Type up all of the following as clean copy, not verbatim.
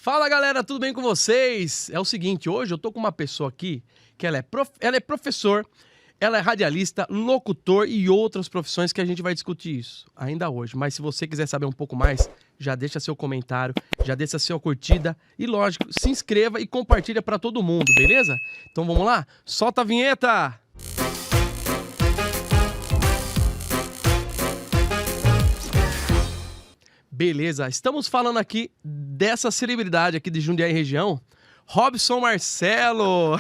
Fala galera, tudo bem com vocês? É o seguinte, hoje eu tô com uma pessoa aqui que ela é professor, ela é radialista, locutor e outras profissões que a gente vai discutir isso ainda hoje. Mas se você quiser saber um pouco mais, já deixa seu comentário, já deixa sua curtida e lógico, se inscreva e compartilha pra todo mundo, beleza? Então vamos lá? Solta a vinheta! Beleza, estamos falando aqui dessa celebridade aqui de Jundiaí região, Robson Marcelo.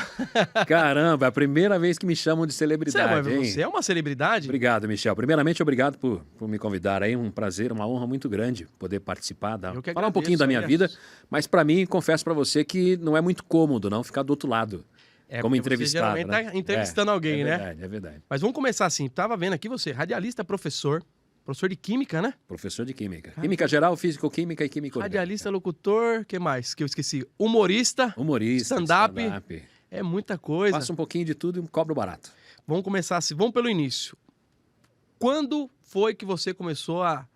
Caramba, é a primeira vez que me chamam de celebridade, hein? Você é uma celebridade? Obrigado, Michel. Primeiramente, obrigado por me convidar aí. Um prazer, uma honra muito grande poder participar, falar um pouquinho da minha vida. Mas para mim, confesso para você que não é muito cômodo não ficar do outro lado. Como entrevistado, você geralmente tá entrevistando alguém, né? É verdade, é verdade. Mas vamos começar assim. Tava vendo aqui você, radialista, professor de química, né? Professor de química. Química geral, físico-química e química orgânica. Radialista, locutor, que mais? Que eu esqueci. Humorista. Stand-up. É muita coisa. Faço um pouquinho de tudo e cobro barato. Vamos começar assim, vamos pelo início. Quando foi que você começou a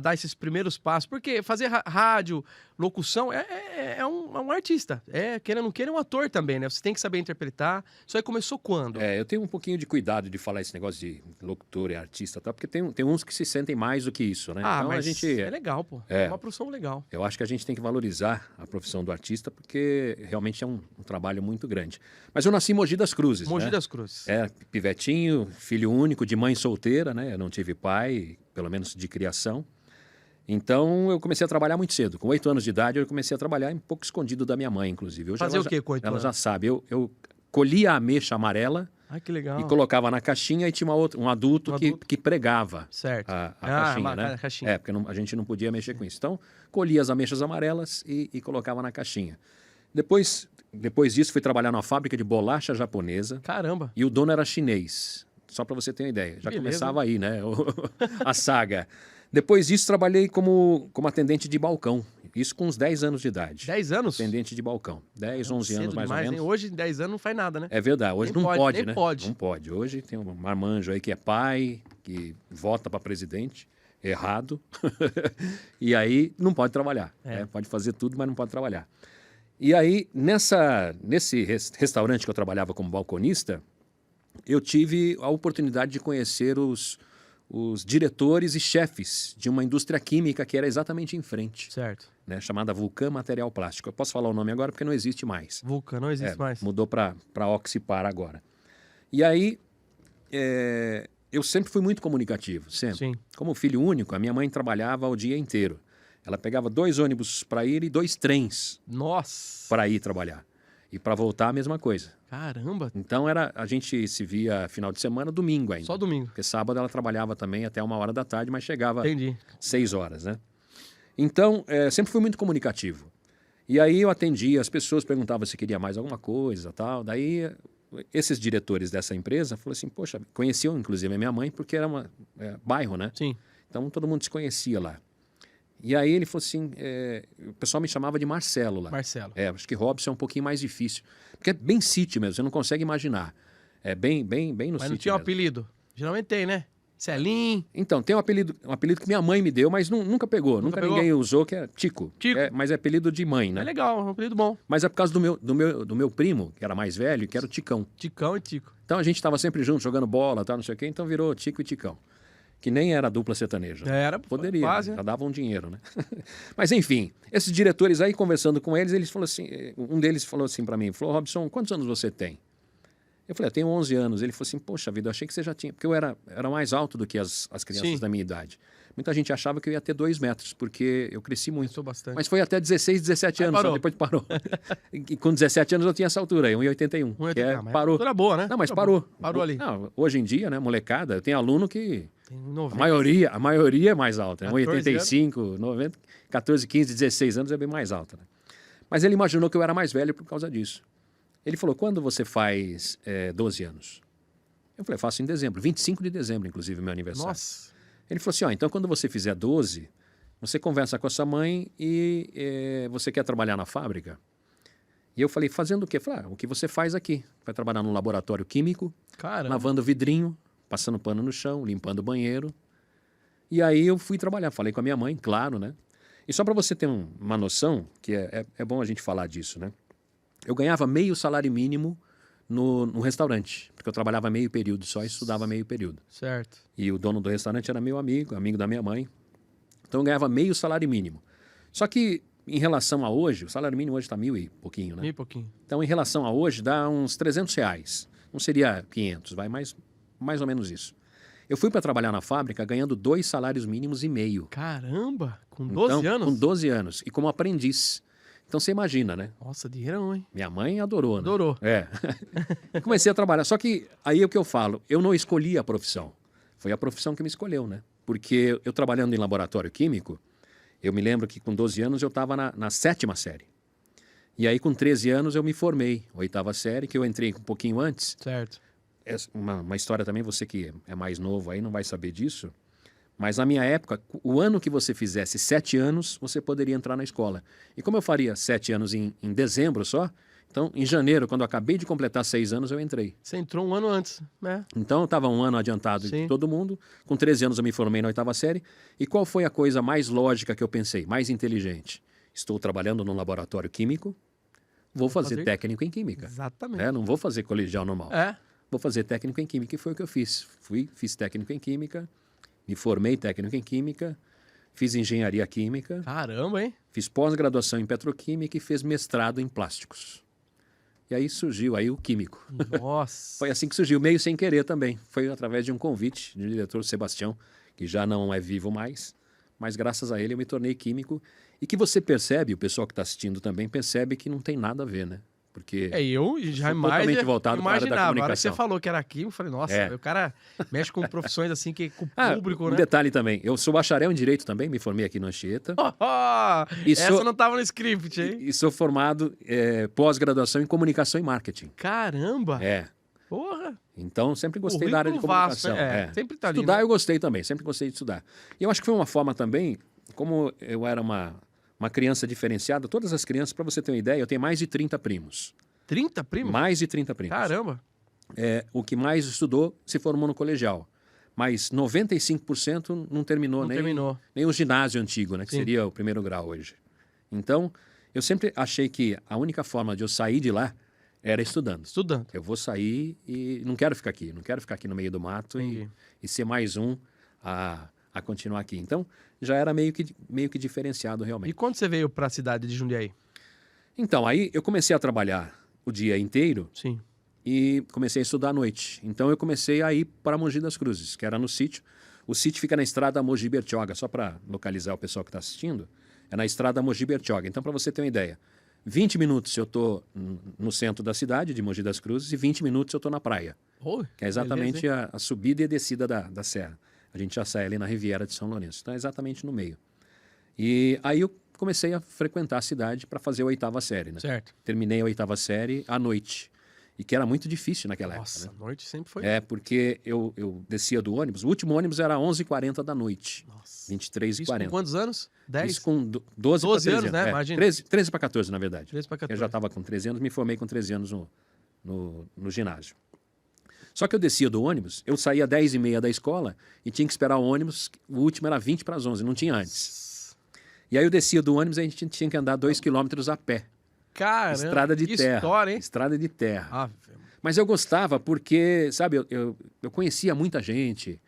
dar esses primeiros passos? Porque fazer rádio, locução, é um artista. Queira ou não queira, é um ator também, né? Você tem que saber interpretar. Isso aí começou quando? Eu tenho um pouquinho de cuidado de falar esse negócio de locutor e artista, tá? Porque tem uns que se sentem mais do que isso, né? Então, mas é legal, pô. É uma profissão legal. Eu acho que a gente tem que valorizar a profissão do artista, porque realmente é um trabalho muito grande. Mas eu nasci em Mogi das Cruzes, Mogi das Cruzes. Pivetinho, filho único, de mãe solteira, né? Eu não tive pai, pelo menos de criação. Então, eu comecei a trabalhar muito cedo. Com 8 anos de idade, eu comecei a trabalhar um pouco escondido da minha mãe, inclusive. Fazer o quê com 8 anos? Ela já sabe. Eu colhia a ameixa amarela. Ai, que legal. E colocava na caixinha e tinha um adulto que pregava a caixinha, né? Caixinha. Porque a gente não podia mexer com isso. Então, colhia as ameixas amarelas e colocava na caixinha. Depois disso, fui trabalhar numa fábrica de bolacha japonesa. Caramba! E o dono era chinês. Só para você ter uma ideia. Já começava aí, né? A saga. Depois disso, trabalhei como atendente de balcão. Isso com uns 10 anos de idade. 10 anos? Atendente de balcão. 10, 11 anos mais ou menos. Hein? Hoje, 10 anos, não faz nada, né? É verdade. Hoje nem não pode, né? Pode. Não pode. Hoje tem um marmanjo aí que é pai, que vota para presidente. Errado. E aí não pode trabalhar. Né? Pode fazer tudo, mas não pode trabalhar. E aí, nesse restaurante que eu trabalhava como balconista, eu tive a oportunidade de conhecer os diretores e chefes de uma indústria química que era exatamente em frente. Certo. Né, chamada Vulcan Material Plástico. Eu posso falar o nome agora porque não existe mais. Vulcan não existe mais. Mudou para Oxipar agora. E aí, eu sempre fui muito comunicativo, sempre. Sim. Como filho único, a minha mãe trabalhava o dia inteiro. Ela pegava 2 ônibus para ir e 2 trens para ir trabalhar. E para voltar, a mesma coisa. Caramba! Então, a gente se via final de semana, domingo ainda. Só domingo. Porque sábado ela trabalhava também até 1h da tarde, mas chegava 6 horas, né? Então, sempre fui muito comunicativo. E aí eu atendia, as pessoas perguntavam se queria mais alguma coisa, tal. Daí, esses diretores dessa empresa falaram assim, poxa, conheciam inclusive a minha mãe, porque era bairro, né? Sim. Então, todo mundo se conhecia lá. E aí ele falou assim, o pessoal me chamava de Marcelo lá. Marcelo. Acho que Robson é um pouquinho mais difícil. Porque é bem sítio mesmo, você não consegue imaginar. É bem no sítio. Mas não tinha um apelido? Geralmente tem, né? Celim. Então, tem um apelido que minha mãe me deu, mas nunca pegou. Nunca ninguém usou, que é Tico. Tico. Mas é apelido de mãe, né? É legal, é um apelido bom. Mas é por causa do meu primo, que era mais velho, que era o Ticão. Ticão e Tico. Então a gente estava sempre junto, jogando bola, tal, não sei o quê, então virou Tico e Ticão. Que nem era dupla sertaneja. Poderia, quase, já davam dinheiro, né? Mas enfim, esses diretores aí, conversando com eles falaram assim, um deles falou assim para mim, falou, Robson, quantos anos você tem? Eu falei, eu tenho 11 anos. Ele falou assim, poxa vida, eu achei que você já tinha, porque eu era mais alto do que as crianças da minha idade. Muita gente achava que eu ia ter 2 metros, porque eu cresci muito. Sou bastante. Mas foi até 16, 17 anos, só depois parou. E com 17 anos eu tinha essa altura aí, 1,81. Parou. Altura boa, né? Não, mas parou. Parou ali. Não, hoje em dia, né, molecada, eu tenho aluno que... A maioria é mais alta, né? 1,85, 90, 14, 15, 16 anos é bem mais alta. Né? Mas ele imaginou que eu era mais velho por causa disso. Ele falou, quando você faz 12 anos? Eu falei, faço em dezembro, 25 de dezembro, inclusive, meu aniversário. Nossa! Ele falou assim, então quando você fizer 12, você conversa com a sua mãe e você quer trabalhar na fábrica? E eu falei, fazendo o quê? Eu falei, o que você faz aqui? Vai trabalhar num laboratório químico, lavando vidrinho, passando pano no chão, limpando o banheiro. E aí eu fui trabalhar, falei com a minha mãe, claro, né? E só para você ter uma noção, que é bom a gente falar disso, né? Eu ganhava meio salário mínimo no restaurante, porque eu trabalhava meio período só e estudava meio período. Certo. E o dono do restaurante era meu amigo, amigo da minha mãe. Então eu ganhava meio salário mínimo. Só que em relação a hoje, o salário mínimo hoje está 1.000 e pouquinho, né? 1.000 e pouquinho. Então em relação a hoje dá uns R$300. Não seria 500, vai mais ou menos isso. Eu fui para trabalhar na fábrica ganhando 2 salários mínimos e meio. Caramba, com 12 anos? Com 12 anos. E como aprendiz. Então você imagina, né? Nossa, dinheirão, hein? Minha mãe adorou, né? Adorou. É. Comecei a trabalhar. Só que aí é o que eu falo, eu não escolhi a profissão. Foi a profissão que me escolheu, né? Porque eu trabalhando em laboratório químico, eu me lembro que com 12 anos eu estava na 7ª série. E aí com 13 anos eu me formei, 8ª série, que eu entrei um pouquinho antes. Certo. É uma história também, você que é mais novo aí não vai saber disso. Mas na minha época, o ano que você fizesse 7 anos, você poderia entrar na escola. E como eu faria 7 anos em dezembro só, então em janeiro, quando eu acabei de completar 6 anos, eu entrei. Você entrou um ano antes, né? Então eu estava um ano adiantado de todo mundo. Com 13 anos eu me formei na 8ª série. E qual foi a coisa mais lógica que eu pensei, mais inteligente? Estou trabalhando num laboratório químico, vou fazer técnico em química. Exatamente. Não vou fazer colegial normal. Vou fazer técnico em química e foi o que eu fiz. Fiz técnico em química, me formei técnico em química, fiz engenharia química. Caramba, hein? Fiz pós-graduação em petroquímica e fiz mestrado em plásticos. E aí surgiu aí o químico. Nossa. Foi assim que surgiu, meio sem querer também. Foi através de um convite do diretor Sebastião, que já não é vivo mais, mas graças a ele eu me tornei químico. E que você percebe, o pessoal que está assistindo também percebe que não tem nada a ver, né? Porque eu jamais totalmente voltado para a área da comunicação. A hora que você falou que era químico, eu falei, nossa, o cara mexe com profissões assim, que com o público, né? Um detalhe também, eu sou bacharel em Direito também, me formei aqui no Anchieta. Essa não estava no script, hein? E sou formado pós-graduação em Comunicação e Marketing. Caramba! Porra! Então, sempre gostei da área de comunicação. Vasto, né? Sempre tá ali, estudar né? eu gostei também, sempre gostei de estudar. E eu acho que foi uma forma também, como eu era uma criança diferenciada, todas as crianças, para você ter uma ideia, eu tenho mais de 30 primos. 30 primos? Mais de 30 primos. Caramba! O que mais estudou se formou no colegial. Mas 95% não terminou, nem o ginásio antigo, né? Que seria o primeiro grau hoje. Então, eu sempre achei que a única forma de eu sair de lá era estudando. Eu vou sair e não quero ficar aqui. Não quero ficar aqui no meio do mato e ser mais um a continuar aqui. Então, já era meio que diferenciado realmente. E quando você veio para a cidade de Jundiaí? Então, aí eu comecei a trabalhar o dia inteiro. Sim. E comecei a estudar à noite. Então eu comecei a ir para Mogi das Cruzes, que era no sítio. O sítio fica na estrada Mogi Bertioga, só para localizar o pessoal que está assistindo. É na estrada Mogi Bertioga. Então, para você ter uma ideia, 20 minutos eu estou no centro da cidade, de Mogi das Cruzes, e 20 minutos eu estou na praia. Que é exatamente a subida e a descida da serra. A gente já sai ali na Riviera de São Lourenço. Então é exatamente no meio. E aí eu comecei a frequentar a cidade para fazer a 8ª série, né? Certo. Terminei a 8ª série à noite. E que era muito difícil naquela época. Nossa, a noite sempre foi. Porque eu descia do ônibus. O último ônibus era 11h40 da noite. Nossa. 23h40. Isso com quantos anos? 10? Isso com 12 para 13 anos, né? Imagina. 13 para 14, na verdade. 13 para 14. Eu já estava com 13 anos, me formei com 13 anos no ginásio. Só que eu descia do ônibus, eu saía às 10h30 da escola e tinha que esperar o ônibus. O último era 20 para as 11, não tinha antes. E aí eu descia do ônibus e a gente tinha que andar 2 quilômetros a pé. Caramba, estrada de terra. História, hein? Estrada de terra. Mas eu gostava porque, sabe, eu conhecia muita gente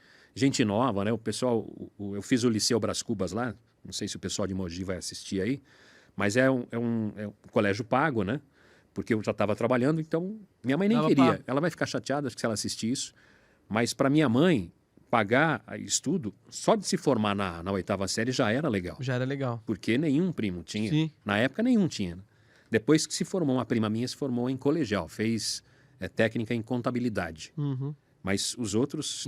nova, né? O pessoal, eu fiz o Liceu Brás Cubas lá, não sei se o pessoal de Mogi vai assistir aí, mas é um colégio pago, né? Porque eu já estava trabalhando, então minha mãe nem queria. Ela vai ficar chateada se ela assistir isso, mas para minha mãe, pagar estudo, só de se formar na 8ª série já era legal. Já era legal. Porque nenhum primo tinha. Sim. Na época nenhum tinha. Né? Depois que se formou, uma prima minha se formou em colegial, fez técnica em contabilidade. Mas os outros,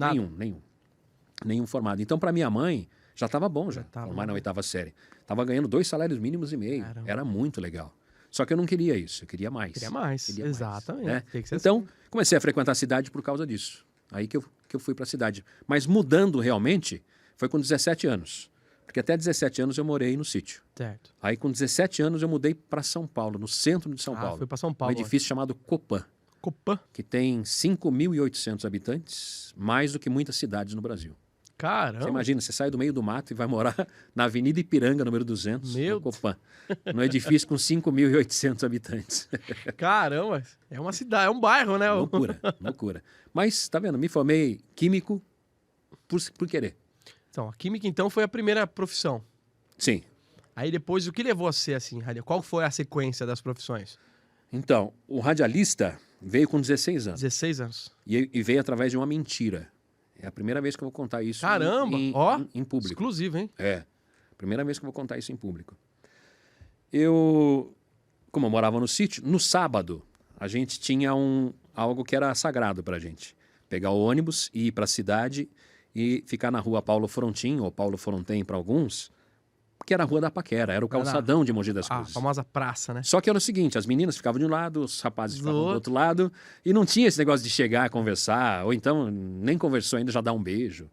nenhum formado. Então, para minha mãe, já estava bom, formar na 8ª série. Estava ganhando 2 salários mínimos e meio. Caramba. Era muito legal. Só que eu não queria isso, eu queria mais. Exatamente. Mais, né? Então, comecei a frequentar a cidade por causa disso. Aí que eu fui para a cidade. Mas mudando realmente, foi com 17 anos. Porque até 17 anos eu morei no sítio. Certo. Aí com 17 anos eu mudei para São Paulo, no centro de São Paulo. Foi para São Paulo. Um edifício chamado Copan. Copan. Que tem 5.800 habitantes, mais do que muitas cidades no Brasil. Caramba. Você imagina, você sai do meio do mato e vai morar na Avenida Ipiranga, número 200, Meu no Copan, num edifício com 5.800 habitantes. Caramba, é uma cidade, é um bairro, né? Loucura, loucura. Mas, tá vendo, me formei químico por querer. Então, a química, então, foi a primeira profissão. Sim. Aí depois, o que levou a ser assim, qual foi a sequência das profissões? Então, o radialista veio com 16 anos. 16 anos. E veio através de uma mentira. É a primeira vez que eu vou contar isso Caramba, em público. Exclusivo, hein? É, primeira vez que eu vou contar isso em público. Como eu morava no sítio, no sábado, a gente tinha algo que era sagrado pra gente. Pegar o ônibus e ir pra cidade e ficar na rua Paulo Frontin, ou Paulo Fronten para alguns, que era a Rua da Paquera, era o calçadão de Mogi das A Cruzes. famosa praça, né? Só que era o seguinte, as meninas ficavam de um lado, os rapazes ficavam do outro. outro lado, e não tinha esse negócio de chegar, conversar, ou então nem conversou ainda, já dá um beijo.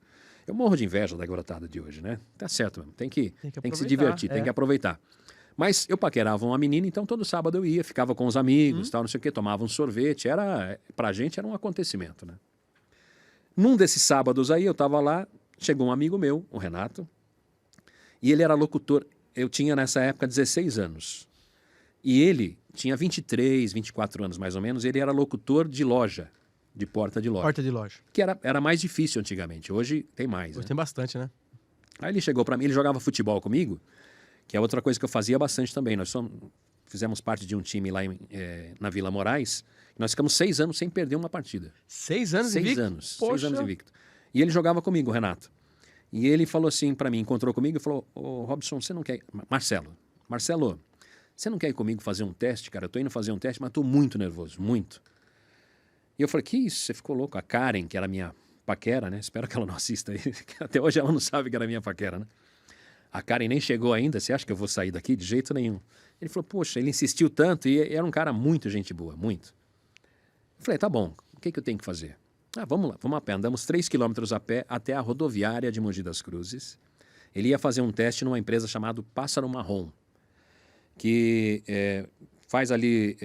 Eu morro de inveja da garotada de hoje, né? Tá certo, mesmo. Tem que se divertir, tem que aproveitar. Mas eu paquerava uma menina, então todo sábado eu ia, ficava com os amigos, tal, não sei o quê, tomava um sorvete, pra gente era um acontecimento, né? Num desses sábados aí, eu tava lá, chegou um amigo meu, o Renato, e ele era locutor. Eu tinha nessa época 16 anos. E ele tinha 23, 24 anos mais ou menos. Ele era locutor de loja, de porta de loja. Porta de loja. Que era mais difícil antigamente. Hoje tem mais. Hoje Né? tem bastante, né? Aí ele chegou para mim, ele jogava futebol comigo, que é outra coisa que eu fazia bastante também. Fizemos parte de um time lá na Vila Moraes. Nós ficamos 6 anos sem perder uma partida. 6 anos 6 invicto? anos. Poxa. 6 anos invicto. E ele jogava comigo, o Renato. E ele falou assim para mim, encontrou comigo e falou: ô Robson, você não quer... Marcelo, você não quer ir comigo fazer um teste, cara? Eu tô indo fazer um teste, mas tô muito nervoso, muito. E eu falei: que isso? Você ficou louco? A Karen, que era minha paquera, né? Espero que ela não assista aí. Até hoje ela não sabe que era minha paquera, né? A Karen nem chegou ainda. Você acha que eu vou sair daqui? De jeito nenhum. Ele falou: poxa, ele insistiu tanto e era um cara muito gente boa, muito. Eu falei: tá bom, o que eu tenho que fazer? Vamos lá, vamos a pé. Andamos 3 quilômetros a pé até a rodoviária de Mogi das Cruzes. Ele ia fazer um teste numa empresa chamada Pássaro Marrom, que faz ali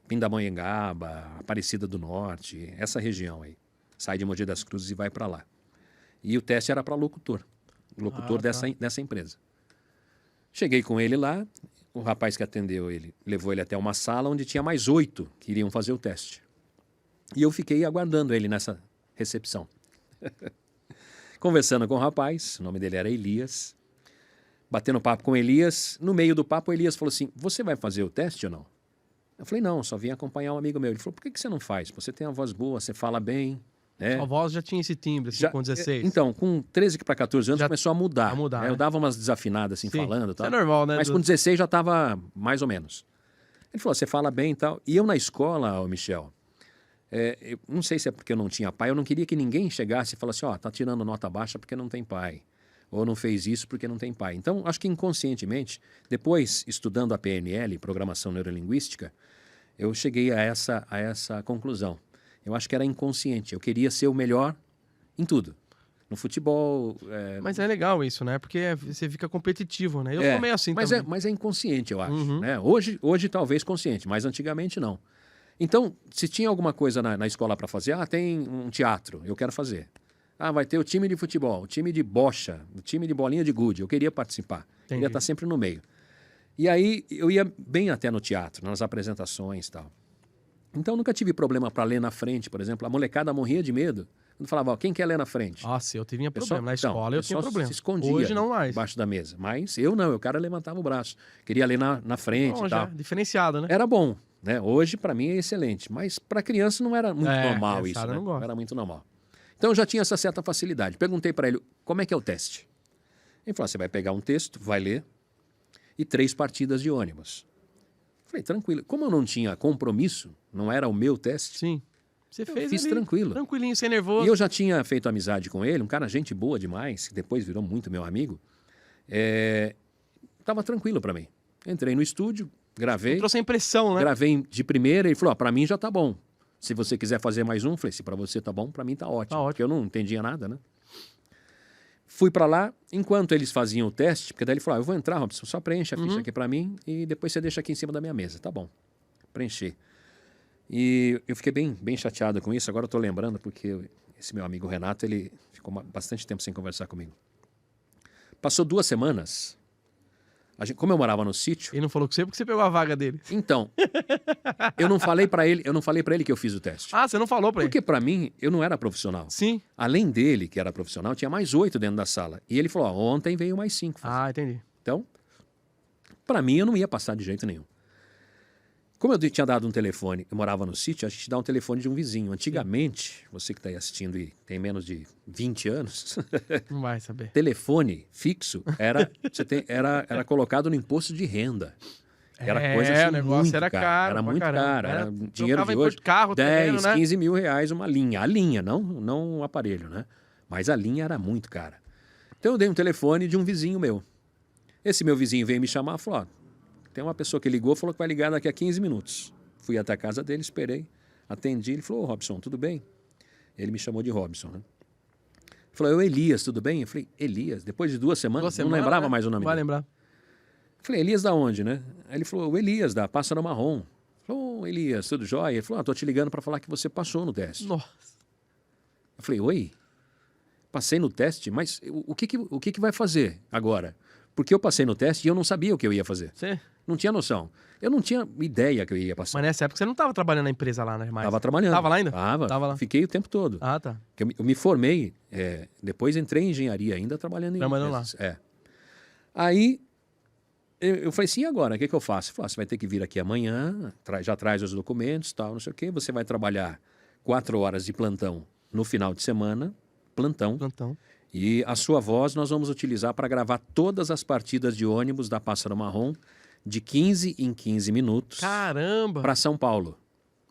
Pindamonhangaba, Aparecida do Norte, essa região aí. Sai de Mogi das Cruzes e vai para lá. E o teste era para locutor dessa empresa. Cheguei com ele lá, o rapaz que atendeu ele levou ele até uma sala onde tinha mais 8 que iriam fazer o teste. E eu fiquei aguardando ele nessa recepção. Conversando com o rapaz, o nome dele era Elias. Batendo papo com Elias. No meio do papo, o Elias falou assim: você vai fazer o teste ou não? Eu falei: não, só vim acompanhar um amigo meu. Ele falou: por que você não faz? Você tem uma voz boa, você fala bem. A voz já tinha esse timbre, assim, com 16. Então, com 13 para 14 anos, começou a mudar. Né? Eu dava umas desafinadas assim, falando. Isso tal. é normal, né? Mas com 16 já estava mais ou menos. Ele falou: você fala bem e tal. E eu na escola, Michel... eu não sei se é porque eu não tinha pai, eu não queria que ninguém chegasse e falasse: tá tirando nota baixa porque não tem pai, ou não fez isso porque não tem pai. Então, acho que inconscientemente, depois, estudando a PNL, Programação Neurolinguística, eu cheguei a essa conclusão. Eu acho que era inconsciente, eu queria ser o melhor em tudo. No futebol... Mas é legal isso, né? Porque você fica competitivo, né? Eu sou meio assim também. Mas é inconsciente, eu acho. Né? Hoje talvez consciente, mas antigamente não. Então, se tinha alguma coisa na escola para fazer, tem um teatro, eu quero fazer. Vai ter o time de futebol, o time de bocha, o time de bolinha de gude, eu queria participar. Queria estar sempre no meio. E aí, eu ia bem até no teatro, nas apresentações e tal. Então, nunca tive problema para ler na frente, por exemplo. A molecada morria de medo. Quando falava: quem quer ler na frente? Nossa, eu tinha problema. Na escola eu tinha problema. Se escondia. Hoje não mais. Debaixo da mesa. Mas eu não, o cara levantava o braço. Queria ler na frente e tal. Diferenciado, né? Era bom. Né? Hoje, para mim, é excelente. Mas para criança não era muito normal isso. Né? Não era muito normal. Então, eu já tinha essa certa facilidade. Perguntei para ele: como é que é o teste? Ele falou: você vai pegar um texto, vai ler, e 3 partidas de ônibus. Falei: tranquilo. Como eu não tinha compromisso, não era o meu teste. Sim. Você fez fiz ali, tranquilo. Tranquilinho, sem nervoso. E eu já tinha feito amizade com ele, um cara gente boa demais, que depois virou muito meu amigo. Tava tranquilo para mim. Entrei no estúdio, gravei. Trouxe a impressão, né? Gravei de primeira e falou: para mim já tá bom. Se você quiser fazer mais um, falei: se para você tá bom, para mim tá ótimo. Tá ótimo. Porque eu não entendia nada, né? Fui para lá, enquanto eles faziam o teste, porque daí ele falou: eu vou entrar, Robson, só preenche a ficha aqui para mim e depois você deixa aqui em cima da minha mesa. Tá bom. Preencher. E eu fiquei bem chateado com isso, agora eu tô lembrando, porque esse meu amigo Renato, ele ficou bastante tempo sem conversar comigo. Passou 2 semanas, como eu morava no sítio... Ele não falou com você porque você pegou a vaga dele. Então, eu não falei para ele que eu fiz o teste. Ah, você não falou pra ele? Porque para mim, eu não era profissional. Sim. Além dele, que era profissional, tinha mais 8 dentro da sala. E ele falou, ontem veio mais 5. Ah, entendi. Então, para mim, eu não ia passar de jeito nenhum. Como eu tinha dado um telefone, eu morava no sítio, a gente dá um telefone de um vizinho. Antigamente, você que está aí assistindo e tem menos de 20 anos, não vai saber. Telefone fixo era colocado no imposto de renda. Era coisa assim, o negócio muito era caro. Era muito caro. Era dinheiro de hoje, hoje, carro, 10, terreno, né? 15 mil reais uma linha. A linha, não o aparelho, né? Mas a linha era muito cara. Então eu dei um telefone de um vizinho meu. Esse meu vizinho veio me chamar e falou, ó, tem uma pessoa que ligou, falou que vai ligar daqui a 15 minutos. Fui até a casa dele, esperei, atendi, ele falou, ô Robson, tudo bem? Ele me chamou de Robson, né? Ele falou, eu Elias, tudo bem? Eu falei, Elias? Depois de 2 semanas, não lembrava mais o nome dele. Vai lembrar. Eu falei, Elias da onde, né? Aí ele falou, o Elias da Pássaro Marrom. Eu falei, ô Elias, tudo jóia? Ele falou, tô te ligando para falar que você passou no teste. Nossa. Eu falei, oi? Passei no teste, mas o que vai fazer agora? Porque eu passei no teste e eu não sabia o que eu ia fazer. Você? Não tinha noção. Eu não tinha ideia que eu ia passar. Mas nessa época você não estava trabalhando na empresa lá, né? Estava trabalhando. Tava lá ainda? Tava lá. Fiquei o tempo todo. Ah, tá. Eu me formei, depois entrei em engenharia ainda, trabalhando em trabalhando lá. Aí eu falei assim, e agora? O que eu faço? Eu falei, você vai ter que vir aqui amanhã, já traz os documentos, tal, não sei o quê. Você vai trabalhar 4 horas de plantão no final de semana, plantão. E a sua voz nós vamos utilizar para gravar todas as partidas de ônibus da Pássaro Marrom de 15 em 15 minutos. Caramba! Para São Paulo.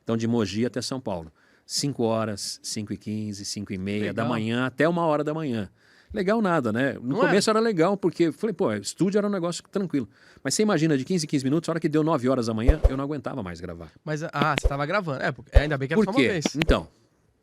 Então, de Mogi até São Paulo. 5 horas, 5h15, 5h30 da manhã, até 1h da manhã. Legal nada, né? No começo era legal, porque falei, pô, estúdio era um negócio tranquilo. Mas você imagina, de 15 em 15 minutos, a hora que deu 9 horas da manhã, eu não aguentava mais gravar. Mas, você estava gravando. Ainda bem que era só uma vez. Então,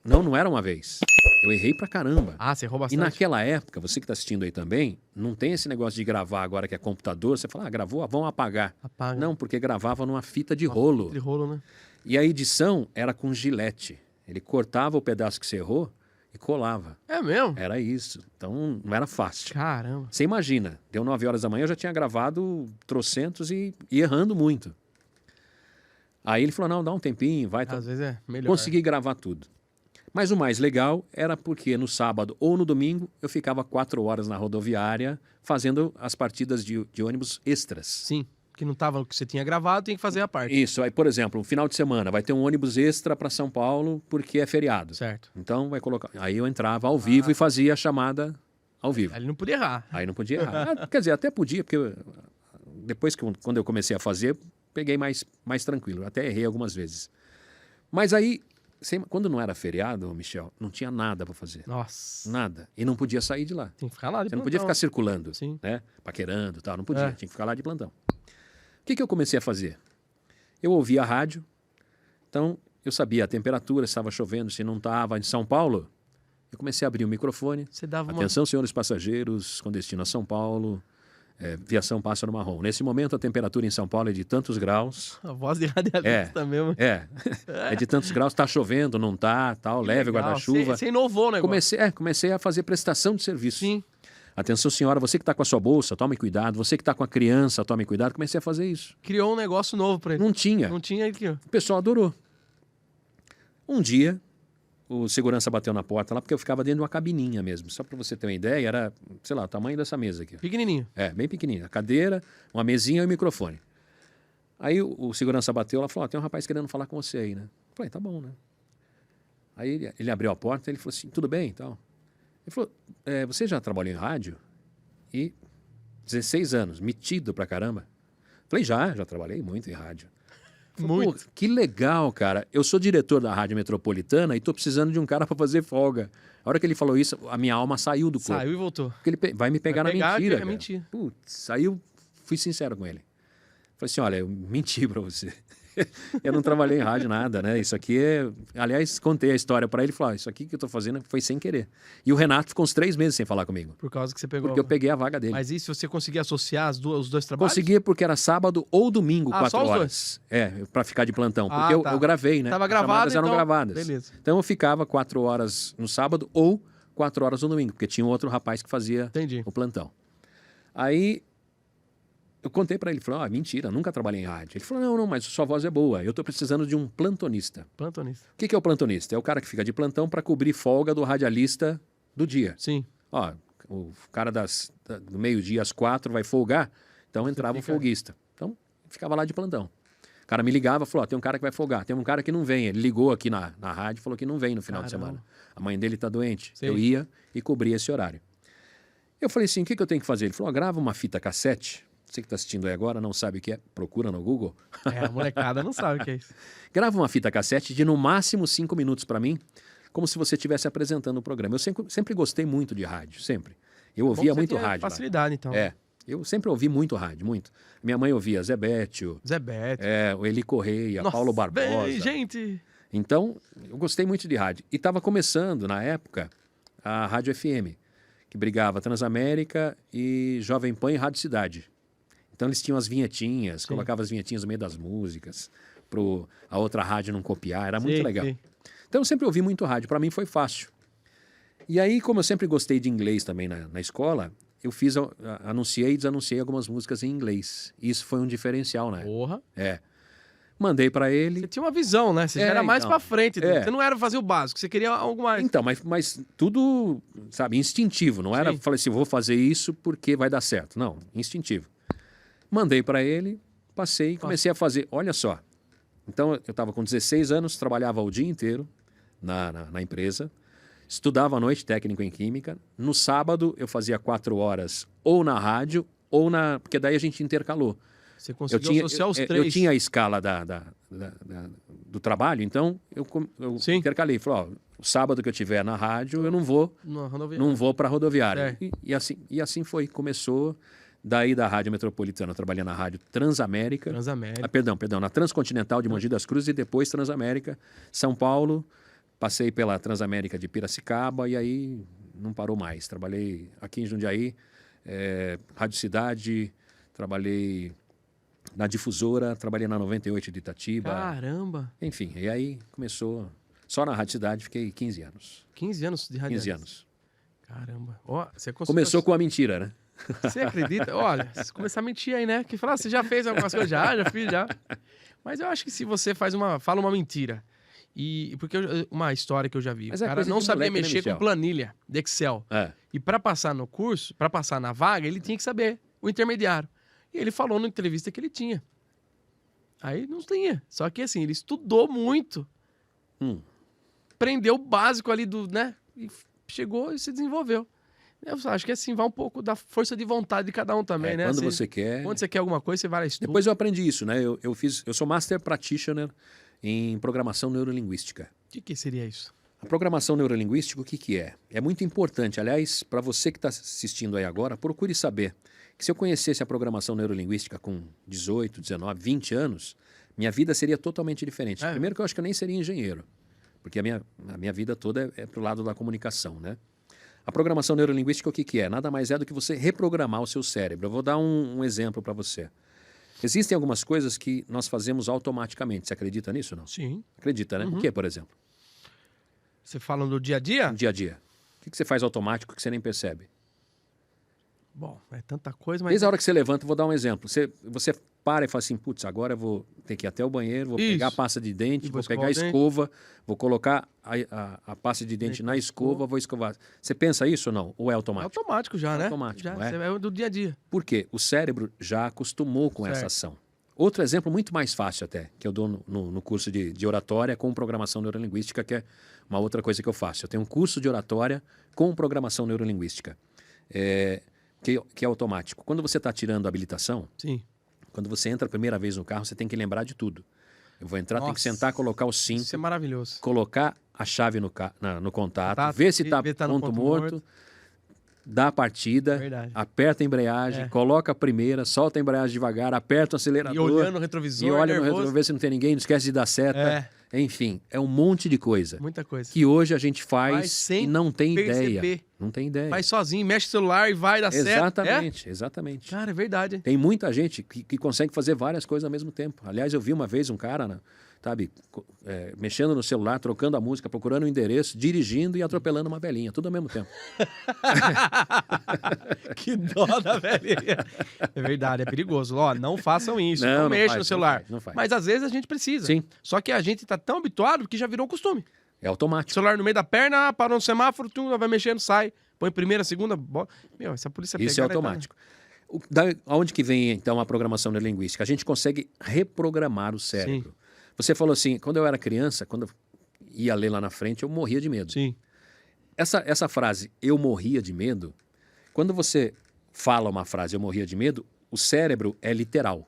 não era uma vez. Eu errei pra caramba. Ah, você errou bastante. E naquela época, você que está assistindo aí também, não tem esse negócio de gravar agora que é computador. Você fala, gravou, vamos apagar. Apaga. Não, porque gravava numa fita de rolo. De rolo, né? E a edição era com gilete. Ele cortava o pedaço que você errou e colava. É mesmo? Era isso. Então, não era fácil. Caramba. Você imagina, deu 9 horas da manhã, eu já tinha gravado trocentos e errando muito. Aí ele falou, não, dá um tempinho, vai. Às vezes é melhor. Consegui gravar tudo. Mas o mais legal era porque no sábado ou no domingo eu ficava 4 horas na rodoviária fazendo as partidas de ônibus extras. Sim, que não estava o que você tinha gravado, tem que fazer a parte. Isso, aí por exemplo, no final de semana vai ter um ônibus extra para São Paulo porque é feriado. Certo. Então vai colocar. Aí eu entrava ao vivo e fazia a chamada ao vivo. Aí ele não podia errar. Aí não podia errar. Quer dizer, até podia, porque depois quando eu comecei a fazer, peguei mais tranquilo. Até errei algumas vezes. Mas aí, quando não era feriado, Michel, não tinha nada para fazer. Nossa. Nada. E não podia sair de lá. Tem que ficar lá de Você não podia ficar circulando, Sim. né? Paquerando e tal. Não podia. Tinha que ficar lá de plantão. O que eu comecei a fazer? Eu ouvia a rádio. Então, eu sabia a temperatura, se estava chovendo, se não estava. Em São Paulo, eu comecei a abrir o microfone. Você dava Atenção, senhores passageiros, com destino a São Paulo. Viação Pássaro Marrom. Nesse momento, a temperatura em São Paulo é de tantos graus. A voz de radialista mesmo. É de tantos graus. Está chovendo, não está, tal. Leve guarda-chuva. Você inovou o negócio. Comecei a fazer prestação de serviço. Sim. Atenção, senhora, você que está com a sua bolsa, tome cuidado. Você que está com a criança, tome cuidado. Comecei a fazer isso. Criou um negócio novo para ele. Não tinha. Não tinha, ele criou. O pessoal adorou. Um dia, o segurança bateu na porta lá, porque eu ficava dentro de uma cabininha mesmo. Só para você ter uma ideia, era, sei lá, o tamanho dessa mesa aqui. Pequenininho. Bem pequenininho. A cadeira, uma mesinha e o microfone. Aí o segurança bateu lá e falou, tem um rapaz querendo falar com você aí, né? Eu falei, tá bom, né? Aí ele abriu a porta e ele falou assim, tudo bem e tal. Ele falou, você já trabalhou em rádio? E 16 anos, metido pra caramba. Eu falei, já trabalhei muito em rádio. Falei, muito. Que legal, cara. Eu sou diretor da Rádio Metropolitana e tô precisando de um cara para fazer folga. A hora que ele falou isso, a minha alma saiu do corpo. Saiu e voltou. Porque ele vai me pegar na mentira. Mentira. Putz, aí eu fui sincero com ele. Falei assim, olha, eu menti pra você. Eu não trabalhei em rádio, nada, né? Isso aqui é... Aliás, contei a história para ele e falou, isso aqui que eu tô fazendo foi sem querer. E o Renato ficou uns 3 meses sem falar comigo. Por causa que você pegou... Porque eu peguei a vaga dele. Mas isso você conseguia associar os dois trabalhos? Conseguia porque era sábado ou domingo, 4 só os horas. Para ficar de plantão. Porque tá. eu gravei, né? Tava As gravado, chamadas eram então... gravadas. Beleza. Então eu ficava 4 horas no sábado ou 4 horas no domingo, porque tinha um outro rapaz que fazia Entendi. o plantão. Aí eu contei para ele, falou, mentira, nunca trabalhei em rádio. Ele falou, não, mas sua voz é boa, eu tô precisando de um plantonista. Plantonista. O que é o plantonista? É o cara que fica de plantão para cobrir folga do radialista do dia. Sim. Ó, o cara do meio-dia às 4 vai folgar, então entrava o folguista. Então, ficava lá de plantão. O cara me ligava e falou, tem um cara que vai folgar, tem um cara que não vem. Ele ligou aqui na rádio e falou que não vem no final de semana. A mãe dele tá doente. Sim. Eu ia e cobria esse horário. Eu falei assim, o que eu tenho que fazer? Ele falou, grava uma fita cassete. Você que está assistindo aí agora não sabe o que é, procura no Google. A molecada não sabe o que é isso. Grava uma fita cassete de no máximo 5 minutos para mim, como se você estivesse apresentando o programa. Eu sempre gostei muito de rádio, sempre. Eu ouvia muito rádio. Facilidade, então. Eu sempre ouvi muito rádio, muito. Minha mãe ouvia Zé Bétio. O Eli Correia, Nossa, Paulo Barbosa. Gente! Então, eu gostei muito de rádio. E estava começando, na época, a Rádio FM, que brigava Transamérica e Jovem Pan e Rádio Cidade. Então eles tinham as vinhetinhas, colocavam as vinhetinhas no meio das músicas, para a outra rádio não copiar, era muito legal. Sim. Então eu sempre ouvi muito rádio, para mim foi fácil. E aí, como eu sempre gostei de inglês também na escola, eu anunciei e desanunciei algumas músicas em inglês. Isso foi um diferencial, né? Porra! Mandei para ele. Você tinha uma visão, né? Você já era mais para frente. Você não era fazer o básico, você queria algo mais. Então, mas tudo, sabe, instintivo. Não era, falei assim, vou fazer isso porque vai dar certo. Não, instintivo. Mandei para ele, passei e comecei a fazer. Olha só. Então, eu estava com 16 anos, trabalhava o dia inteiro na empresa, estudava à noite técnico em química. No sábado, eu fazia 4 horas ou na rádio ou na... Porque daí a gente intercalou. Você conseguiu associar os 3. Eu tinha a escala do trabalho, então eu intercalei. Falei, o sábado que eu tiver na rádio, eu não vou para a rodoviária. E assim foi. Começou... Daí da Rádio Metropolitana, eu trabalhei na Rádio Transamérica. Perdão, na Transcontinental de Mogi das Cruzes e depois Transamérica, São Paulo. Passei pela Transamérica de Piracicaba e aí não parou mais. Trabalhei aqui em Jundiaí, Rádio Cidade, trabalhei na Difusora, trabalhei na 98 de Itatiba. Caramba! Enfim, e aí começou... Só na Rádio Cidade fiquei 15 anos. 15 anos de rádio? 15 anos. Caramba! Você começou com a mentira, né? Você acredita? Olha, se começar a mentir aí, né? Que fala, você já fez algumas coisas? Já fiz, já. Mas eu acho que se você fala uma mentira, porque uma história que eu já vi, o cara não sabia mexer com planilha de Excel. E para passar no curso, para passar na vaga, ele tinha que saber o intermediário. E ele falou na entrevista que ele tinha. Aí não tinha. Só que assim, ele estudou muito. Aprendeu o básico ali né? E chegou e se desenvolveu. Eu acho que assim, vai um pouco da força de vontade de cada um também, né? Quando você quer... Quando você quer alguma coisa, você vai lá e estuda. Depois eu aprendi isso, né? Eu sou Master Practitioner em Programação Neurolinguística. O que seria isso? A programação neurolinguística, o que é? É muito importante. Aliás, para você que está assistindo aí agora, procure saber que se eu conhecesse a programação neurolinguística com 18, 19, 20 anos, minha vida seria totalmente diferente. Primeiro que eu acho que eu nem seria engenheiro, porque a minha vida toda é para o lado da comunicação, né? A programação neurolinguística, o que é? Nada mais é do que você reprogramar o seu cérebro. Eu vou dar um exemplo para você. Existem algumas coisas que nós fazemos automaticamente. Você acredita nisso ou não? Sim. Acredita, né? O que, por exemplo? Você fala do dia a dia? No dia a dia. O que você faz automático que você nem percebe? Bom, é tanta coisa, mas... Desde a hora que você levanta, eu vou dar um exemplo. Você para e fala assim, putz, agora eu vou ter que ir até o banheiro, vou pegar a pasta de dente, vou pegar a escova, vou colocar a pasta de dente na escova, vou escovar. Você pensa isso ou não? Ou é automático? É automático já, né? Automático, já, não é? É do dia a dia. Por quê? O cérebro já acostumou com essa ação. Outro exemplo muito mais fácil até, que eu dou no curso de oratória com programação neurolinguística, que é uma outra coisa que eu faço. Eu tenho um curso de oratória com programação neurolinguística, que é automático. Quando você está tirando a habilitação, sim. Quando você entra a primeira vez no carro, você tem que lembrar de tudo. Eu vou entrar, tem que sentar, colocar o cinto. Isso é maravilhoso. Colocar a chave no contato, ver se está ponto morto. dá a partida, Verdade. aperta a embreagem, coloca a primeira, solta a embreagem devagar, aperta o acelerador. E olhando no retrovisor, E olha no nervoso. retrovisor, ver se não tem ninguém, não esquece de dar seta. Enfim, é um monte de coisa. Muita coisa. Que hoje a gente faz Faz sem e não tem perceber. ideia. Não tem ideia. Faz sozinho, mexe o celular e vai dar certo. Exatamente, exatamente. Cara, é verdade. Tem muita gente que consegue fazer várias coisas ao mesmo tempo. Aliás, eu vi uma vez um cara, né, sabe, mexendo no celular, trocando a música, procurando o endereço, dirigindo e atropelando uma velhinha, tudo ao mesmo tempo. Que dó da velhinha. É verdade, é perigoso. Ó, não façam isso. Não mexam no celular. Não faz. Mas às vezes a gente precisa. Sim. Só que a gente tá tão habituado que já virou costume. É automático. Celular no meio da perna, parou no semáforo, vai mexendo, sai. Põe primeira, segunda. Meu, essa polícia Isso é pegar, automático. Aonde que vem, então, a programação neurolinguística? A gente consegue reprogramar o cérebro. Sim. Você falou assim, quando eu era criança, quando eu ia ler lá na frente, eu morria de medo. Sim. Essa frase, eu morria de medo, quando você fala uma frase, eu morria de medo, o cérebro é literal.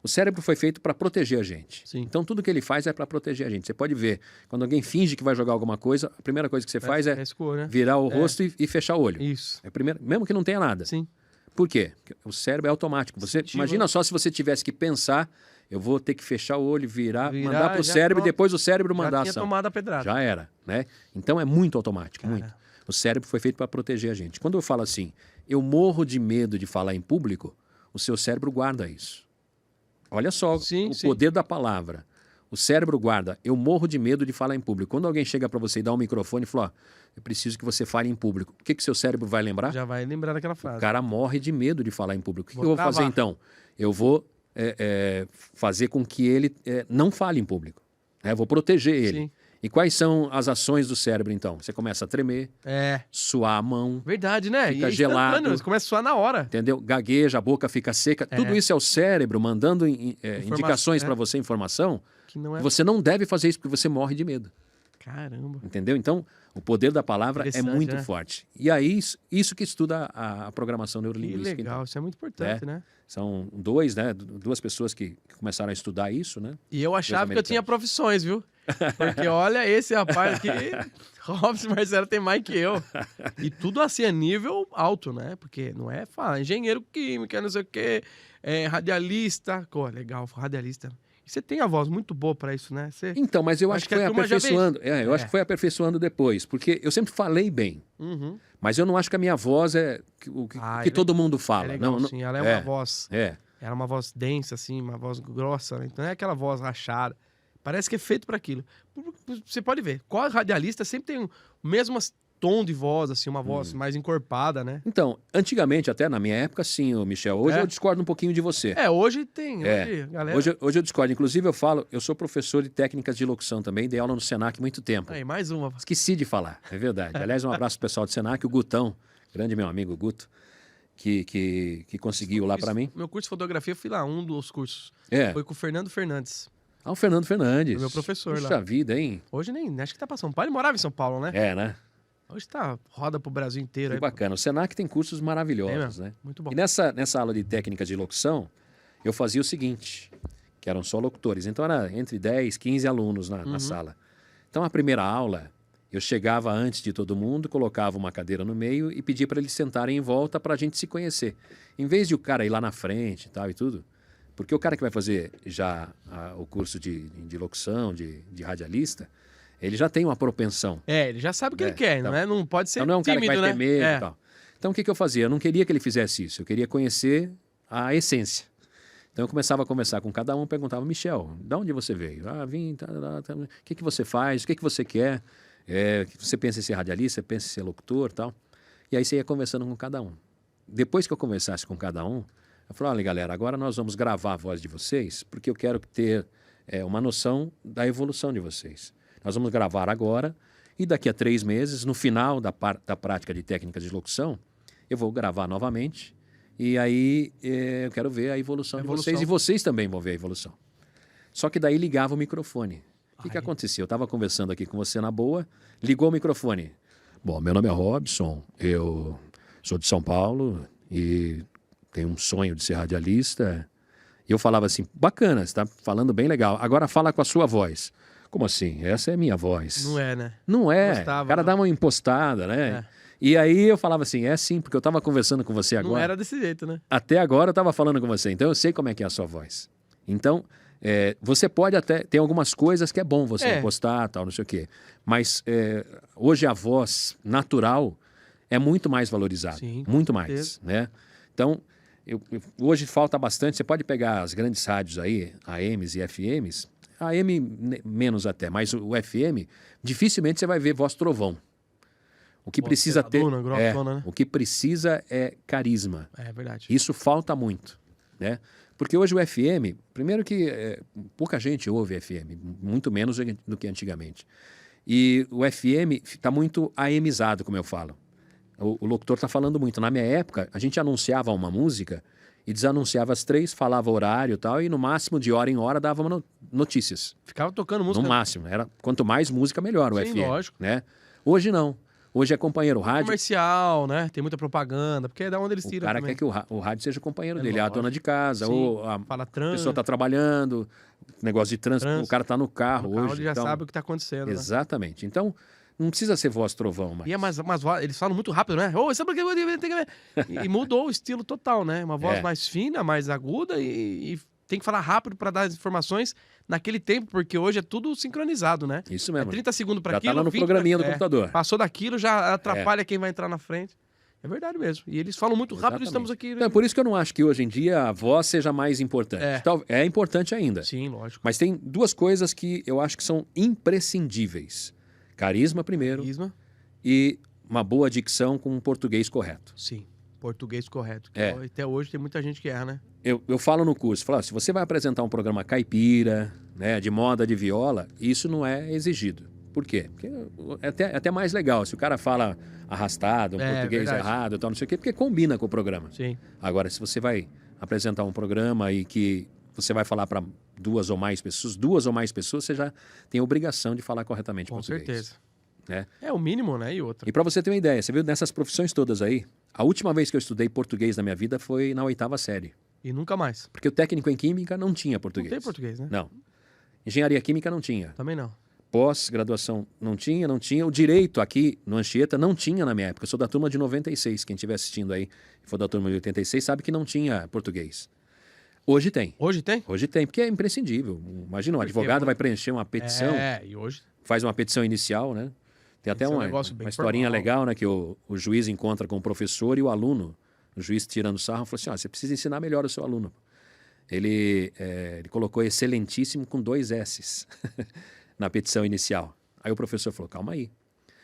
O cérebro foi feito para proteger a gente. Sim. Então, tudo que ele faz é para proteger a gente. Você pode ver, quando alguém finge que vai jogar alguma coisa, a primeira coisa que você faz é escuro, né? virar o rosto e fechar o olho. Isso. É primeiro, mesmo que não tenha nada. Sim. Por quê? Porque o cérebro é automático. Você imagina só se você tivesse que pensar, eu vou ter que fechar o olho, virar mandar para o cérebro e depois o cérebro mandar a ação. Já tinha tomado a pedrada. Já era, né? Então é muito automático, muito. O cérebro foi feito para proteger a gente. Quando eu falo assim, eu morro de medo de falar em público, o seu cérebro guarda isso. Olha só o poder da palavra. O cérebro guarda, eu morro de medo de falar em público. Quando alguém chega para você e dá um microfone e fala, eu preciso que você fale em público. O que seu cérebro vai lembrar? Já vai lembrar daquela frase. O cara morre de medo de falar em público. O que eu vou fazer então? Eu vou fazer com que ele não fale em público. Vou proteger ele. Sim. E quais são as ações do cérebro, então? Você começa a tremer, suar a mão. Verdade, né? Fica gelado. Você começa a suar na hora. Entendeu? Gagueja, a boca fica seca. Tudo isso é o cérebro mandando indicações para você, informação. Que você não deve fazer isso, porque você morre de medo. Caramba. Entendeu? Então, o poder da palavra é muito forte. E aí, isso que estuda a programação neurolinguística. Que legal, então. isso é muito importante, né? São duas pessoas que começaram a estudar isso, né? E eu achava que eu tinha profissões, viu? Porque olha, esse rapaz aqui, Robson Marcelo tem mais que eu. E tudo assim a nível alto, né? Porque não é fácil. Engenheiro químico, não sei o quê, radialista. Pô, legal, radialista. E você tem a voz muito boa para isso, né? Então, mas eu acho que foi aperfeiçoando. Eu acho que foi aperfeiçoando depois, porque eu sempre falei bem. Uhum. Mas eu não acho que a minha voz é o que todo mundo fala. Legal, não, sim, ela é uma voz. Ela é uma voz densa, assim, uma voz grossa, né? Então não é aquela voz rachada. Parece que é feito para aquilo. Você pode ver, qual radialista sempre tem o mesmo tom de voz, assim, uma voz mais encorpada, né? Então, antigamente, até na minha época, sim, Michel. Hoje eu discordo um pouquinho de você. Hoje tem. Galera... Hoje eu discordo. Inclusive, eu sou professor de técnicas de locução também, dei aula no Senac há muito tempo. Aí, mais uma. Esqueci de falar, é verdade. Aliás, um abraço pro pessoal do Senac, o Gutão, grande meu amigo Guto, que conseguiu lá para mim. Meu curso de fotografia, eu fui lá, um dos cursos. Foi com o Fernando Fernandes. O Fernando Fernandes. Meu professor lá. Puxa vida, hein? Hoje nem, acho que tá pra São Paulo. Ele morava em São Paulo, né? Né? Hoje tá, roda pro Brasil inteiro. Que bacana. O Senac tem cursos maravilhosos, né? Muito bom. E nessa aula de técnicas de locução, eu fazia o seguinte, que eram só locutores. Então era entre 10, 15 alunos na sala. Então a primeira aula, eu chegava antes de todo mundo, colocava uma cadeira no meio e pedia para eles sentarem em volta para a gente se conhecer. Em vez de o cara ir lá na frente e tal e tudo, porque o cara que vai fazer já o curso de locução, de radialista, ele já tem uma propensão. Ele já sabe o que ele quer, então, não pode ser não é um tímido, cara que vai ter medo e tal. Então o que eu fazia? Eu não queria que ele fizesse isso, eu queria conhecer a essência. Então eu começava a conversar com cada um, perguntava, Michel, de onde você veio? Vim, o que você faz? O que você quer? Você pensa em ser radialista? Você pensa em ser locutor e tal? E aí você ia conversando com cada um. Depois que eu conversasse com cada um, eu falei, olha galera, agora nós vamos gravar a voz de vocês, porque eu quero ter uma noção da evolução de vocês. Nós vamos gravar agora e daqui a 3 meses, no final da prática de técnicas de locução, eu vou gravar novamente e aí eu quero ver a evolução de vocês e vocês também vão ver a evolução. Só que daí ligava o microfone. O que aconteceu? Eu estava conversando aqui com você na boa, ligou o microfone. Bom, meu nome é Robson, eu sou de São Paulo e tenho um sonho de ser radialista. E eu falava assim, bacana, você está falando bem legal. Agora fala com a sua voz. Como assim? Essa é a minha voz. Não é, né? Não é. O cara dá uma impostada, né? E aí eu falava assim, é sim, porque eu estava conversando com você agora. Não era desse jeito, né? Até agora eu estava falando com você, então eu sei como é que é a sua voz. Então, você pode até... Tem algumas coisas que é bom você impostar, tal, não sei o quê. Mas hoje a voz natural é muito mais valorizada. Sim, muito com mais, certeza. né? Então, hoje falta bastante. Você pode pegar as grandes rádios aí, AMs e FMs, AM menos até, mas o FM, dificilmente você vai ver voz trovão. O que precisa ter... grossona, né? O que precisa é carisma. É verdade. Isso falta muito, né? Porque hoje o FM, primeiro que pouca gente ouve FM, muito menos do que antigamente. E o FM está muito AMizado, como eu falo. O locutor está falando muito. Na minha época, a gente anunciava uma música e desanunciava as 3, falava horário e tal, e no máximo, de hora em hora, dava notícias. Ficava tocando música. No máximo. Quanto mais música, melhor o Sim, FM. lógico. Né? Hoje não. Hoje é companheiro rádio. Comercial, né? Tem muita propaganda, porque é da onde eles tiram O cara também. quer que o rádio seja companheiro dele, lógico. a dona de casa, Sim, ou a fala pessoa está trabalhando, negócio de trânsito, o cara está no carro hoje. Ele já então, sabe o que está acontecendo. Exatamente. Né? Então, não precisa ser voz trovão mais. E eles falam muito rápido, né? Ô, sabe o que... E mudou o estilo total, né? Uma voz mais fina, mais aguda e tem que falar rápido para dar as informações naquele tempo, porque hoje é tudo sincronizado, né? Isso mesmo. 30 segundos para aquilo. Já tá lá no programinha do computador. Passou daquilo, já atrapalha quem vai entrar na frente. É verdade mesmo. E eles falam muito rápido e estamos aqui... Então, é por isso que eu não acho que hoje em dia a voz seja mais importante. É importante ainda. Sim, lógico. Mas tem 2 coisas que eu acho que são imprescindíveis. Carisma primeiro. Carisma. E uma boa dicção com um português correto. Sim, português correto. Até hoje tem muita gente que erra, né? Eu falo no curso, se você vai apresentar um programa caipira, né, de moda, de viola, isso não é exigido. Por quê? Porque é até mais legal. Se o cara fala arrastado, um português errado, tal, não sei o quê, porque combina com o programa. Sim. Agora, se você vai apresentar um programa e que você vai falar para 2 ou mais pessoas, você já tem a obrigação de falar corretamente português. Com certeza. Né? É o mínimo, né? E outra. E para você ter uma ideia, você viu nessas profissões todas aí, a última vez que eu estudei português na minha vida foi na 8ª série. E nunca mais. Porque o técnico em química não tinha português. Não tem português, né? Não. Engenharia química não tinha. Também não. Pós-graduação não tinha. O direito aqui no Anchieta não tinha na minha época. Eu sou da turma de 96. Quem estiver assistindo aí e for da turma de 86 sabe que não tinha português. Hoje tem. Hoje tem? Hoje tem, porque é imprescindível. Imagina, um advogado vai preencher uma petição. E hoje? Faz uma petição inicial, né? Tem até uma historinha legal, né? Que o juiz encontra com o professor e o aluno. O juiz tirando sarro, falou assim, você precisa ensinar melhor o seu aluno. Ele colocou excelentíssimo com 2 S's na petição inicial. Aí o professor falou, calma aí.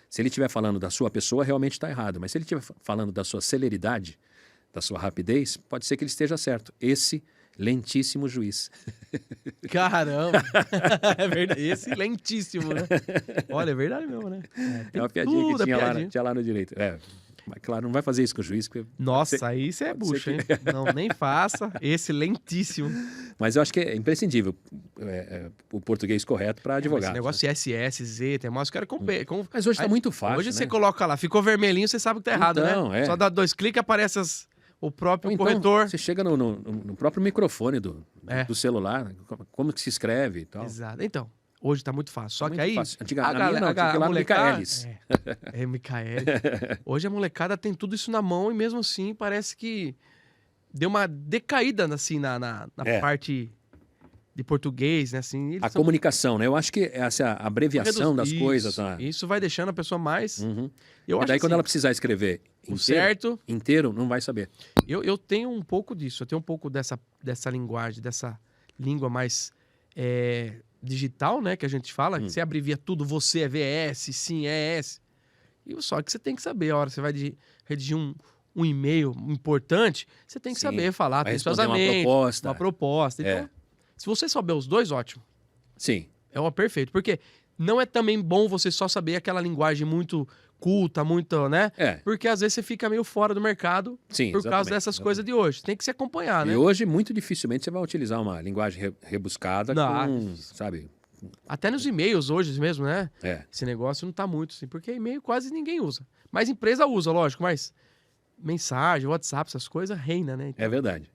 Se ele estiver falando da sua pessoa, realmente está errado. Mas se ele estiver falando da sua celeridade, da sua rapidez, pode ser que ele esteja certo. Esse lentíssimo juiz. Caramba! É verdade. Esse lentíssimo, né? Olha, é verdade mesmo, né? É uma piadinha que tinha lá no direito. Mas, claro, não vai fazer isso com o juiz. Porque nossa, aí você é bucha, hein? Não, nem faça. Esse lentíssimo. Mas eu acho que é imprescindível o português correto para advogado. Esse negócio de SS, Z, tem mais, os caras Mas hoje está muito fácil, hoje né? você coloca lá, ficou vermelhinho, você sabe que tá errado, né? Só dá 2 cliques, aparece o próprio corretor. Você chega no próprio microfone do celular, como que se escreve e tal. Exato. Então, hoje tá muito fácil. Só que aí... Antigamente não, tinha que ir lá no Michaelis. Michaelis. Hoje a molecada tem tudo isso na mão e mesmo assim parece que deu uma decaída assim, na parte de português, né? Assim, a comunicação, né? Eu acho que essa abreviação das coisas... Isso vai deixando a pessoa mais... E daí quando ela precisar escrever inteiro, não vai saber. Eu tenho um pouco disso, eu tenho um pouco dessa linguagem, dessa língua mais digital, né? Que a gente fala, que você abrevia tudo, você é VS, sim, é S. E só que você tem que saber, a hora que você vai redigir um e-mail importante, você tem que saber falar atenciosamente, uma proposta. Então, se você souber os 2, ótimo. Sim. É o perfeito, porque não é também bom você só saber aquela linguagem muito culta, muito, né? Porque às vezes você fica meio fora do mercado por causa dessas coisas de hoje. Tem que se acompanhar, né? E hoje, muito dificilmente, você vai utilizar uma linguagem rebuscada sabe... Até nos e-mails hoje mesmo, né? Esse negócio não tá muito, assim, porque e-mail quase ninguém usa. Mas empresa usa, lógico, mas mensagem, WhatsApp, essas coisas reina, né? Então... É verdade.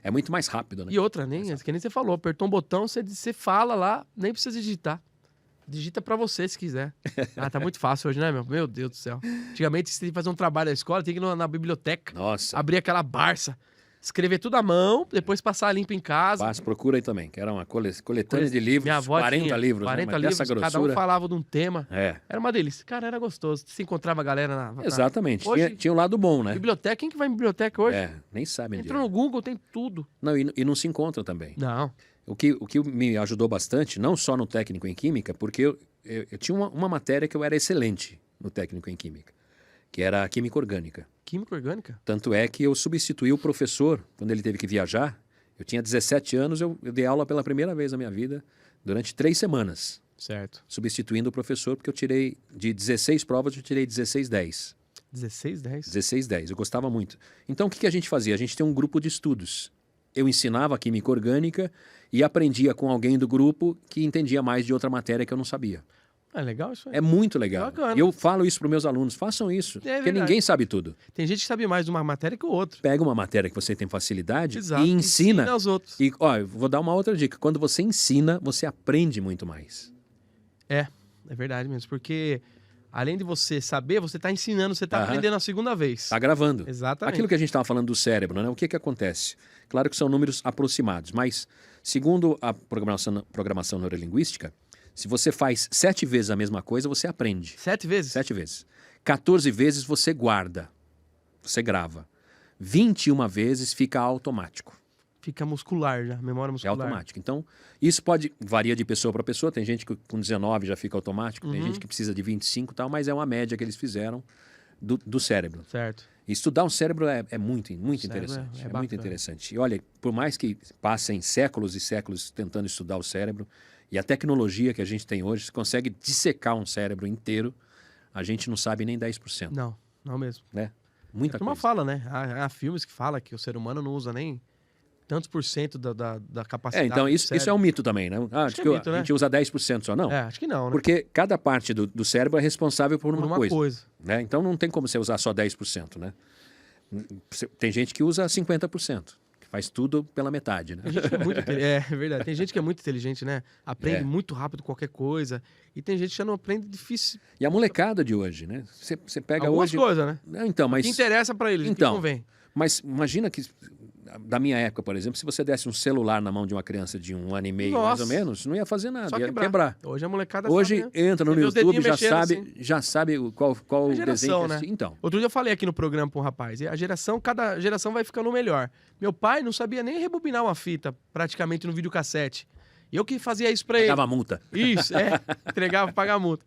É muito mais rápido, né? E outra, que nem você falou, apertou um botão, você fala lá, nem precisa digitar. Digita pra você, se quiser. Ah, tá muito fácil hoje, né, meu? Meu Deus do céu. Antigamente, você tinha que fazer um trabalho na escola, tinha que ir na biblioteca, Nossa. abrir aquela Barça, escrever tudo à mão, depois passar limpo em casa. Procura aí também, que era uma coletânea de livros, Minha avó 40 tinha livros, 40 né? livros, Dessa grossura. cada um falava de um tema. É, Era uma delícia. Cara, era gostoso. Se encontrava a galera na... exatamente. Hoje- Tinha um lado bom, né? Biblioteca, quem que vai em biblioteca hoje? É, nem sabe onde Entra no é. Google, tem tudo. Não, e não se encontra também. Não. O que me ajudou bastante, não só no técnico em química, porque eu tinha uma matéria que eu era excelente no técnico em química, que era a química orgânica. Química orgânica? Tanto é que eu substituí o professor quando ele teve que viajar. Eu tinha 17 anos, eu dei aula pela primeira vez na minha vida durante 3 semanas, Certo. substituindo o professor, porque eu tirei de 16 provas, eu tirei 16/10. 16, 10? 16/10, eu gostava muito. Então, o que a gente fazia? A gente tem um grupo de estudos. Eu ensinava a química orgânica e aprendia com alguém do grupo que entendia mais de outra matéria que eu não sabia. É legal isso aí. É muito legal. Bacana. E eu falo isso para os meus alunos, façam isso, porque verdade. ninguém sabe tudo. Tem gente que sabe mais de uma matéria que o outro. Pega uma matéria que você tem facilidade Exato. e ensina. aos outros. E, ó, eu vou dar uma outra dica. Quando você ensina, você aprende muito mais. É verdade mesmo. Porque além de você saber, você está ensinando, você está Aham. aprendendo a segunda vez. Tá gravando. Exatamente. Aquilo que a gente estava falando do cérebro, né? O que acontece? Claro que são números aproximados, mas segundo a programação neurolinguística, se você faz 7 vezes a mesma coisa, você aprende. 7 vezes? 7 vezes. 14 vezes você guarda, você grava. 21 vezes fica automático. Fica muscular já, memória É muscular. automático. Então, isso varia de pessoa para pessoa. Tem gente que com 19 já fica automático, tem gente que precisa de 25 e tal, mas é uma média que eles fizeram do cérebro. Certo. E estudar um cérebro é muito Cérebro interessante. é É muito bacana. interessante. E olha, por mais que passem séculos e séculos tentando estudar o cérebro, e a tecnologia que a gente tem hoje, você consegue dissecar um cérebro inteiro, a gente não sabe nem 10%. Não mesmo. Né? Muita A turma coisa. fala, né? Há filmes que falam que o ser humano não usa nem tantos por cento da capacidade Então do isso é cérebro. um mito também, né? Ah, Acho diz que é que mito, a né? gente usa 10% só. Não. É, acho que não, né? Porque cada parte do cérebro é responsável por uma coisa. Né? Então não tem como você usar só 10%. Né? Tem gente que usa 50%, que faz tudo pela metade. Né? Tem gente que é muito é verdade. Tem gente que é muito inteligente, né? Aprende É. muito rápido qualquer coisa. E tem gente que já não aprende difícil. E a molecada de hoje, né? Você pega Algumas hoje. coisas, né? Não, então, O mas. que interessa pra eles, o que Então, convém. Mas imagina que, da minha época, por exemplo, se você desse um celular na mão de uma criança de 1 ano e meio, mais Nossa. ou menos, não ia fazer nada, Só ia quebrar. quebrar. Hoje a molecada Hoje sabe, né? entra no Você vê os YouTube, dedinhos mexendo já sabe qual A o geração, desenho que né? assistir. Então, Outro dia eu falei aqui no programa pra um rapaz, e cada geração vai ficando melhor. Meu pai não sabia nem rebobinar uma fita, praticamente, no videocassete. E eu que fazia isso pra ele. dava multa. Isso, entregava, pagar multa.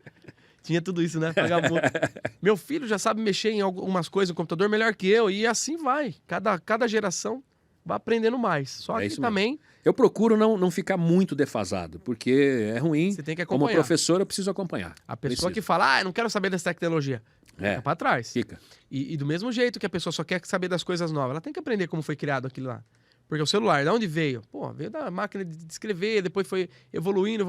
Tinha tudo isso, né? Pagar multa. Meu filho já sabe mexer em algumas coisas no computador melhor que eu, e assim vai. Cada geração vai aprendendo mais. Só É que isso mesmo. também Eu procuro não ficar muito defasado, porque é ruim. você tem que Como acompanhar. professor, eu preciso acompanhar. A pessoa Preciso. que fala, eu não quero saber dessa tecnologia, É. fica pra trás. Fica. E do mesmo jeito que a pessoa só quer saber das coisas novas, ela tem que aprender como foi criado aquilo lá. Porque o celular, de onde veio? Pô, veio da máquina de escrever, depois foi evoluindo,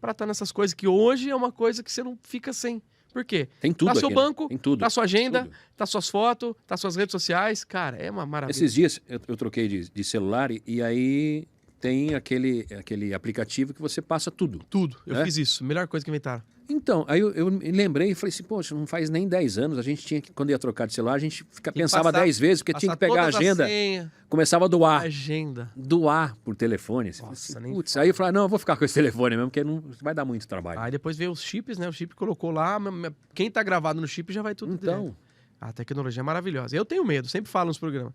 pra estar nessas coisas que hoje é uma coisa que você não fica sem. Por quê? Tem tudo Tá seu aqui, né? banco, Tem tudo. tá sua agenda, Tudo. tá suas fotos, tá suas redes sociais. Cara, é uma maravilha. Esses dias eu troquei de celular e aí tem aquele aplicativo que você passa tudo. Tudo. Eu É? fiz isso. Melhor coisa que inventaram. Então, aí eu me lembrei e falei assim, poxa, não faz nem 10 anos, a gente tinha que, quando ia trocar de celular, a gente que pensava passar- 10 vezes, porque tinha que pegar a todas as agenda, senhas, começava a doar. agenda. Doar por telefone. Você fala Nossa, assim, nem putz, aí eu falei, não, eu vou ficar com esse telefone mesmo, porque não vai dar muito trabalho. Aí depois veio os chips, né? O chip colocou lá, quem tá gravado no chip já vai tudo direto. Então, A tecnologia é maravilhosa. Eu tenho medo, sempre falo nos programas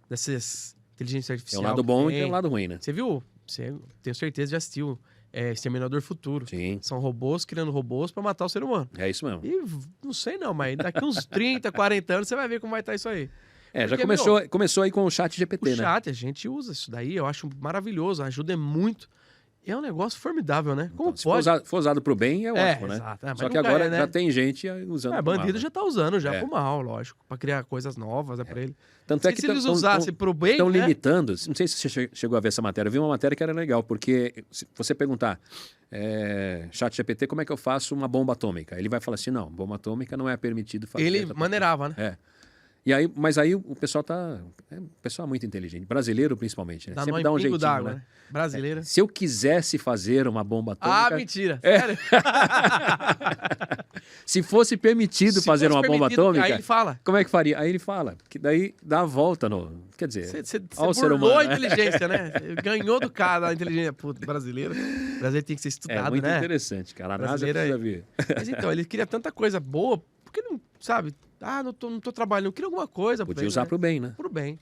dessas inteligência tem artificial. um lado que bom e tem um lado ruim, né? Você viu? Você, tenho certeza que já assistiu Exterminador Futuro. Sim, São robôs criando robôs pra matar o ser humano. é isso mesmo. E não sei não, mas daqui uns 30, 40 anos você vai ver como vai estar isso aí. É, já Porque, começou aí com o chat O GPT, né? chat, a gente usa isso daí, eu acho maravilhoso, ajuda muito. É um negócio formidável, né? Como Então, se for pode? for usado pro bem, é ótimo, né? Exato. Mas Só que nunca agora é, né? já tem gente usando pro Bandido mal, né? já tá usando já É. pro mal, lógico. Pra criar coisas novas, é pra ele. Tanto é que Se eles usassem pro bem, estão né? limitando. Não sei se você chegou a ver essa matéria. Eu vi uma matéria que era legal, porque se você perguntar, chat GPT, como é que eu faço uma bomba atômica? Ele vai falar assim, não, bomba atômica não é permitido fazer. Ele maneirava, né? É. E aí, mas aí o pessoal o pessoal é muito inteligente. Brasileiro, principalmente, né? Sempre dá um jeitinho, d'água, né? Brasileira. Se eu quisesse fazer uma bomba atômica... Mentira. Sério? Se fosse permitido fazer uma bomba atômica... Aí ele fala. Como é que faria? Aí ele fala. Que daí dá a volta no... Quer dizer, Você ao ser burlou humano. a inteligência, né? Ganhou do cara a inteligência. Puta, brasileiro. O brasileiro tem que ser estudado, É muito né? interessante, cara. A NASA Brasileiro precisa ver. Mas então, ele queria tanta coisa boa, por que não, sabe? Não tô trabalhando, eu queria alguma coisa. Podia usar pro bem, né? Pro bem.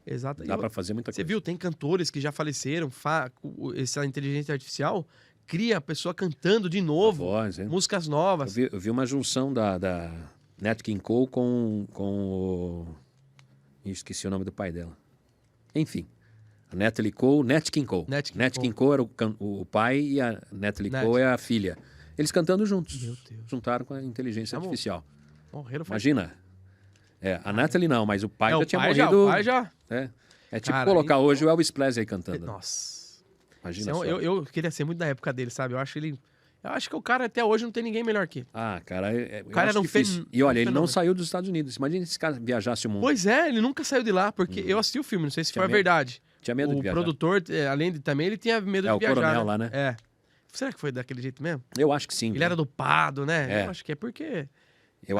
Exato. Dá pra fazer muita coisa. Você viu, tem cantores que já faleceram, essa inteligência artificial cria a pessoa cantando de novo, voz, hein? músicas novas. Eu vi uma junção da Nat King Cole com o... Esqueci o nome do pai dela. Enfim. A Natalie Cole, Nat King Cole. Nat King Cole era o pai e a Natalie Cole é a filha. Eles cantando juntos. Meu Deus. Juntaram com a inteligência artificial. Morreram Imagina. A Natalie não, mas o pai já tinha morrido. O pai já. É tipo colocar hoje o Elvis Presley cantando. Nossa. Imagina só. Eu queria ser muito da época dele, sabe? Eu acho que o cara até hoje não tem ninguém melhor que ele. Cara, o cara era um difícil. E olha, ele não saiu dos Estados Unidos. Imagina se esse cara viajasse o mundo. Pois é, ele nunca saiu de lá, porque eu assisti o filme, não sei se foi a verdade. Tinha medo de viajar. O produtor, além de também, ele tinha medo de viajar. O coronel lá, né? Será que foi daquele jeito mesmo? Eu acho que sim. Ele era dopado, né? Eu acho que é porque...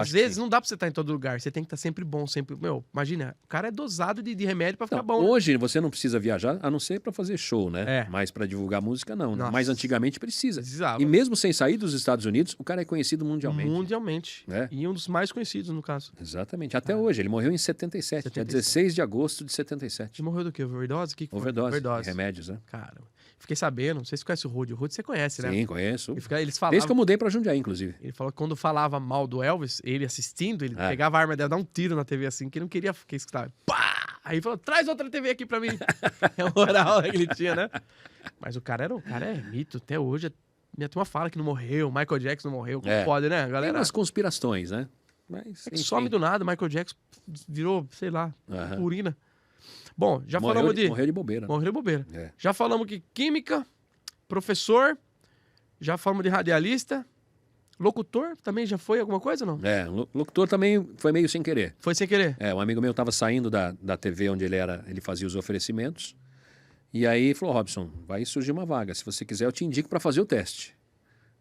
Às vezes não dá pra você estar em todo lugar. Você tem que estar sempre bom, sempre... Imagina, o cara é dosado de remédio pra ficar bom. Hoje você não precisa viajar, a não ser pra fazer show, né? É. Mas pra divulgar música, não. Nossa. Mas antigamente precisava. E E mesmo sem sair dos Estados Unidos, o cara é conhecido mundialmente. Mundialmente. E um dos mais conhecidos, no caso. Exatamente. Até hoje. Ele morreu em 77. Dia 16 de agosto de 77. Ele morreu do quê? Overdose? Overdose. Remédios, né? Cara, fiquei sabendo. Não sei se você conhece o Rudy. O Rudy você conhece, né? Sim, conheço. Eles falavam... Desde que eu mudei pra Jundiaí, inclusive. Ele falou que quando falava mal do Elvis, ele assistindo, ele pegava a arma dela, dava um tiro na TV assim, que ele não queria que escutava. Pá! Aí falou, traz outra TV aqui pra mim. É a moral que ele tinha, né? Mas o cara é mito. Até hoje, minha turma fala que não morreu, Michael Jackson não morreu. Como pode, né, galera? Tem umas conspirações, né? Mas, some do nada, Michael Jackson virou, sei lá, urina. Bom, já falamos de... Morreu de bobeira. Morreu de bobeira. Já falamos que química, professor, já falamos de radialista... Locutor também já foi alguma coisa, não? Locutor também foi meio sem querer. Foi sem querer? Um amigo meu estava saindo da TV onde ele fazia os oferecimentos. E aí falou, Robson, vai surgir uma vaga. Se você quiser, eu te indico para fazer o teste.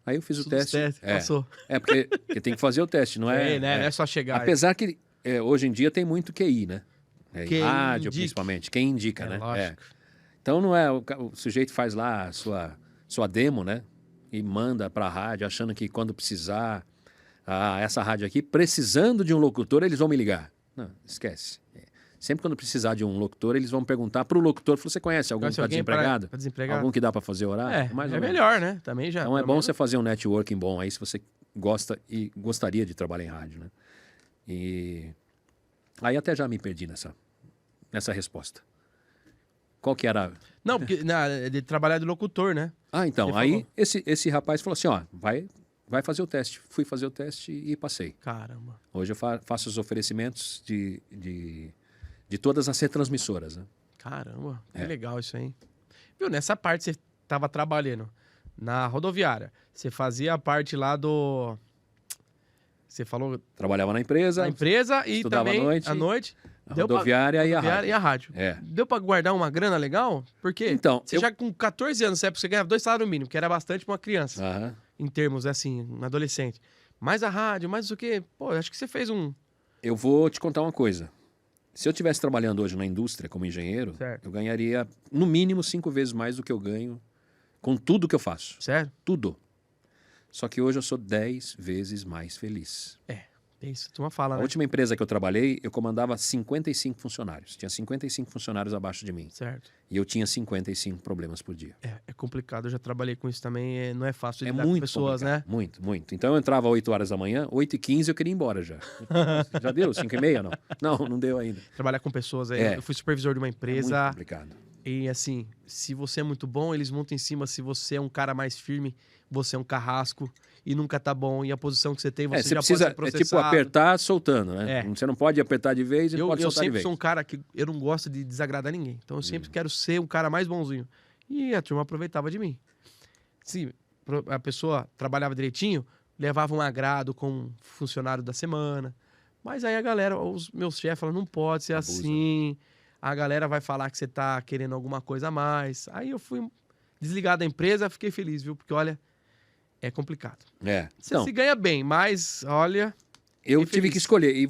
Aí eu fiz o teste. Passou. Porque tem que fazer o teste, não é? Né? Não é só chegar. Apesar que hoje em dia tem muito QI, né? Quem rádio, indique. principalmente. Quem indica, né? Lógico. Então não é... O sujeito faz lá a sua demo, né? E manda para a rádio, achando que quando precisar, essa rádio aqui, precisando de um locutor, eles vão me ligar. Não, esquece. Sempre quando precisar de um locutor, eles vão perguntar para o locutor, você conhece algum que está desempregado? Algum que dá para fazer horário? É melhor, né? Também já. Então é bom você fazer um networking bom aí, se você gosta e gostaria de trabalhar em rádio, né? E aí até já me perdi nessa resposta. Qual que era... Não, porque de trabalhar de locutor, né? Então, aí esse rapaz falou assim, vai fazer o teste. Fui fazer o teste e passei. Caramba. Hoje eu faço os oferecimentos de todas as retransmissoras, né? Caramba, que legal isso aí. Viu, nessa parte você estava trabalhando na rodoviária. Você fazia a parte lá do... Você falou... Trabalhava na empresa. Na empresa e estudava também à noite. A rodoviária e a rádio. Deu pra guardar uma grana legal? Porque então, você já com 14 anos, você ganhava 2 salários mínimos, que era bastante pra uma criança. Em termos, assim, um adolescente. Mais a rádio, mais o quê? Pô, acho que você fez um... Eu vou te contar uma coisa. Se eu estivesse trabalhando hoje na indústria como engenheiro, eu ganharia no mínimo 5 vezes mais do que eu ganho com tudo que eu faço. Sério? Tudo. Só que hoje eu sou 10 vezes mais feliz. Isso, tu fala, né? A última empresa que eu trabalhei, eu comandava 55 funcionários. Tinha 55 funcionários abaixo de mim. Certo. E eu tinha 55 problemas por dia. É complicado, eu já trabalhei com isso também, não é fácil de lidar muito com pessoas, complicado. né? Muito, muito. Então eu entrava às 8 horas da manhã, 8h15 eu queria ir embora já. Já deu? 5h30? Não. Não deu ainda. Trabalhar com pessoas, eu fui supervisor de uma empresa. É muito complicado. E assim, se você é muito bom, eles montam em cima. Se você é um cara mais firme, você é um carrasco e nunca tá bom. E a posição que você tem, você já precisa, pode ser processado. É tipo apertar soltando, né? Você não pode apertar de vez e pode soltar de vez. Eu sempre sou um cara que eu não gosto de desagradar ninguém. Então eu sempre quero ser um cara mais bonzinho. E a turma aproveitava de mim. Se a pessoa trabalhava direitinho, levava um agrado com um funcionário da semana. Mas aí a galera, os meus chefes falam, não pode ser Abusa. assim. A galera vai falar que você tá querendo alguma coisa a mais. Aí eu fui desligado da empresa, fiquei feliz, viu? Porque, olha, é complicado. Você Então, se ganha bem, mas, olha... eu fiquei tive feliz. que escolher. E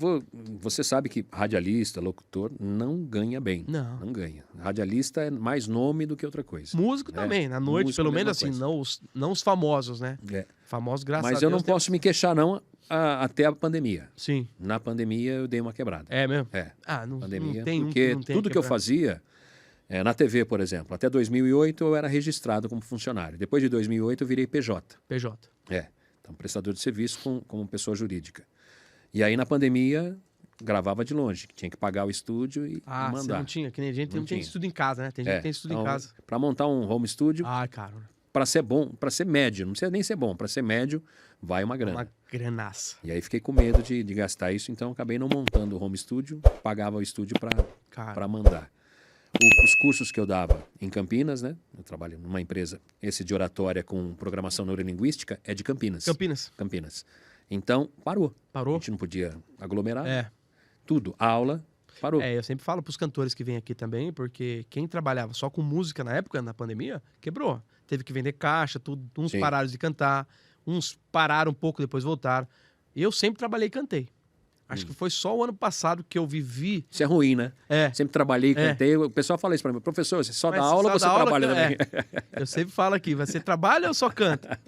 você sabe que radialista, locutor, não ganha bem. Não. Não ganha. Radialista é mais nome do que outra coisa. Músico É, também, na noite, músico, pelo mesma menos assim, coisa. não os famosos, né? É. Famosos, graças a Mas Deus. eu não posso me queixar, não, até a pandemia. Sim. Na pandemia eu dei uma quebrada. É mesmo? É. Ah, não Pandemia, tem porque não tem tudo que eu quebrar. fazia, na TV, por exemplo, até 2008 eu era registrado como funcionário. Depois de 2008 eu virei PJ. PJ. Então prestador de serviço como pessoa jurídica. E aí na pandemia gravava de longe, tinha que pagar o estúdio e Ah, você mandar. não tinha, que nem a gente Não não tem tinha. estudo em casa, né? Tem gente que tem estudo em casa. Para montar um home studio, Ah, cara, para ser bom, para ser médio, não precisa nem ser bom, para ser médio, vai uma grana. uma granaça. E aí fiquei com medo de gastar isso, então acabei não montando o home studio, pagava o estúdio Cara, para mandar. Os cursos que eu dava em Campinas, né? Eu trabalho numa empresa, esse de oratória com programação neurolinguística é de Campinas. Campinas. Então, parou. A Parou? gente não podia aglomerar. É. Tudo. A aula, parou. É, eu sempre falo pros cantores que vêm aqui também, porque quem trabalhava só com música na época, na pandemia, quebrou. Teve que vender caixa, tudo. Uns Sim. pararam de cantar, uns pararam um pouco, depois voltaram. Eu sempre trabalhei e cantei. Acho que foi só o ano passado que eu vivi. Isso é ruim, né? É. Sempre trabalhei, É. cantei. O pessoal fala isso pra mim. Professor, você só Mas dá aula ou só você dá aula trabalha que- também? Eu sempre falo aqui, você trabalha ou só canta?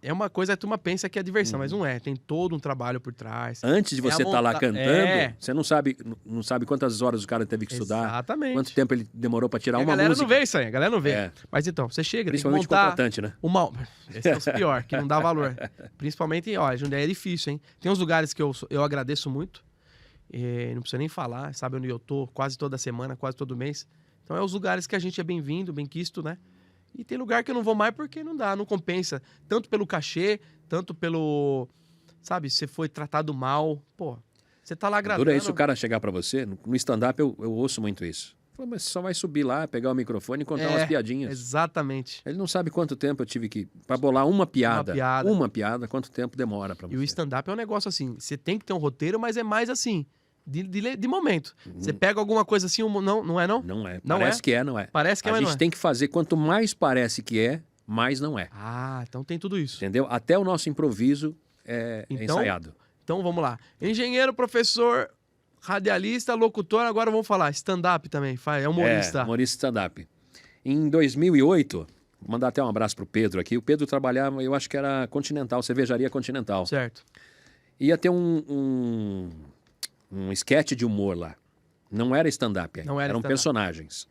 É uma coisa, a turma pensa que é diversão, mas não é. Tem todo um trabalho por trás. Antes de É a você estar lá monta- cantando, É. você não sabe quantas horas o cara teve que estudar. Exatamente. Quanto tempo ele demorou pra tirar E a uma galera música. não vê isso aí, a galera não vê. É. Mas então, você chega, tem que Principalmente montar contratante, né? uma... Esse é os pior, que não dá valor. Principalmente, ó, Jundiaí é difícil, hein? Tem uns lugares que eu agradeço muito, não precisa nem falar, sabe onde eu tô, quase toda semana, quase todo mês. Então é os lugares que a gente é bem-vindo, bem-quisto, né? E tem lugar que eu não vou mais porque não dá, não compensa. Tanto pelo cachê, tanto pelo... Sabe, você foi tratado mal, pô, você tá lá gravando... Dura isso o cara chegar pra você. No stand-up eu ouço muito isso. Fala, mas você só vai subir lá, pegar o microfone e contar umas piadinhas. Exatamente. Ele não sabe quanto tempo eu tive que... Pra bolar uma piada, quanto tempo demora pra você. E o stand-up é um negócio assim, você tem que ter um roteiro, mas é mais assim, de momento. Você pega alguma coisa assim, não é não? Não é. Não Parece é? que é, não é. Parece que é, A mas não gente é. tem que fazer, quanto mais parece que é, mais não é. Ah, então tem tudo isso. Entendeu? Até o nosso improviso é Então, ensaiado. Então vamos lá. Engenheiro, professor, radialista, locutor, agora vamos falar. Stand-up também, é humorista. É, humorista stand-up. Em 2008, vou mandar até um abraço pro Pedro aqui. O Pedro trabalhava, eu acho que era Continental, Cervejaria Continental. Certo. Ia ter um sketch de humor lá. Não era stand-up, Não era eram stand-up. personagens.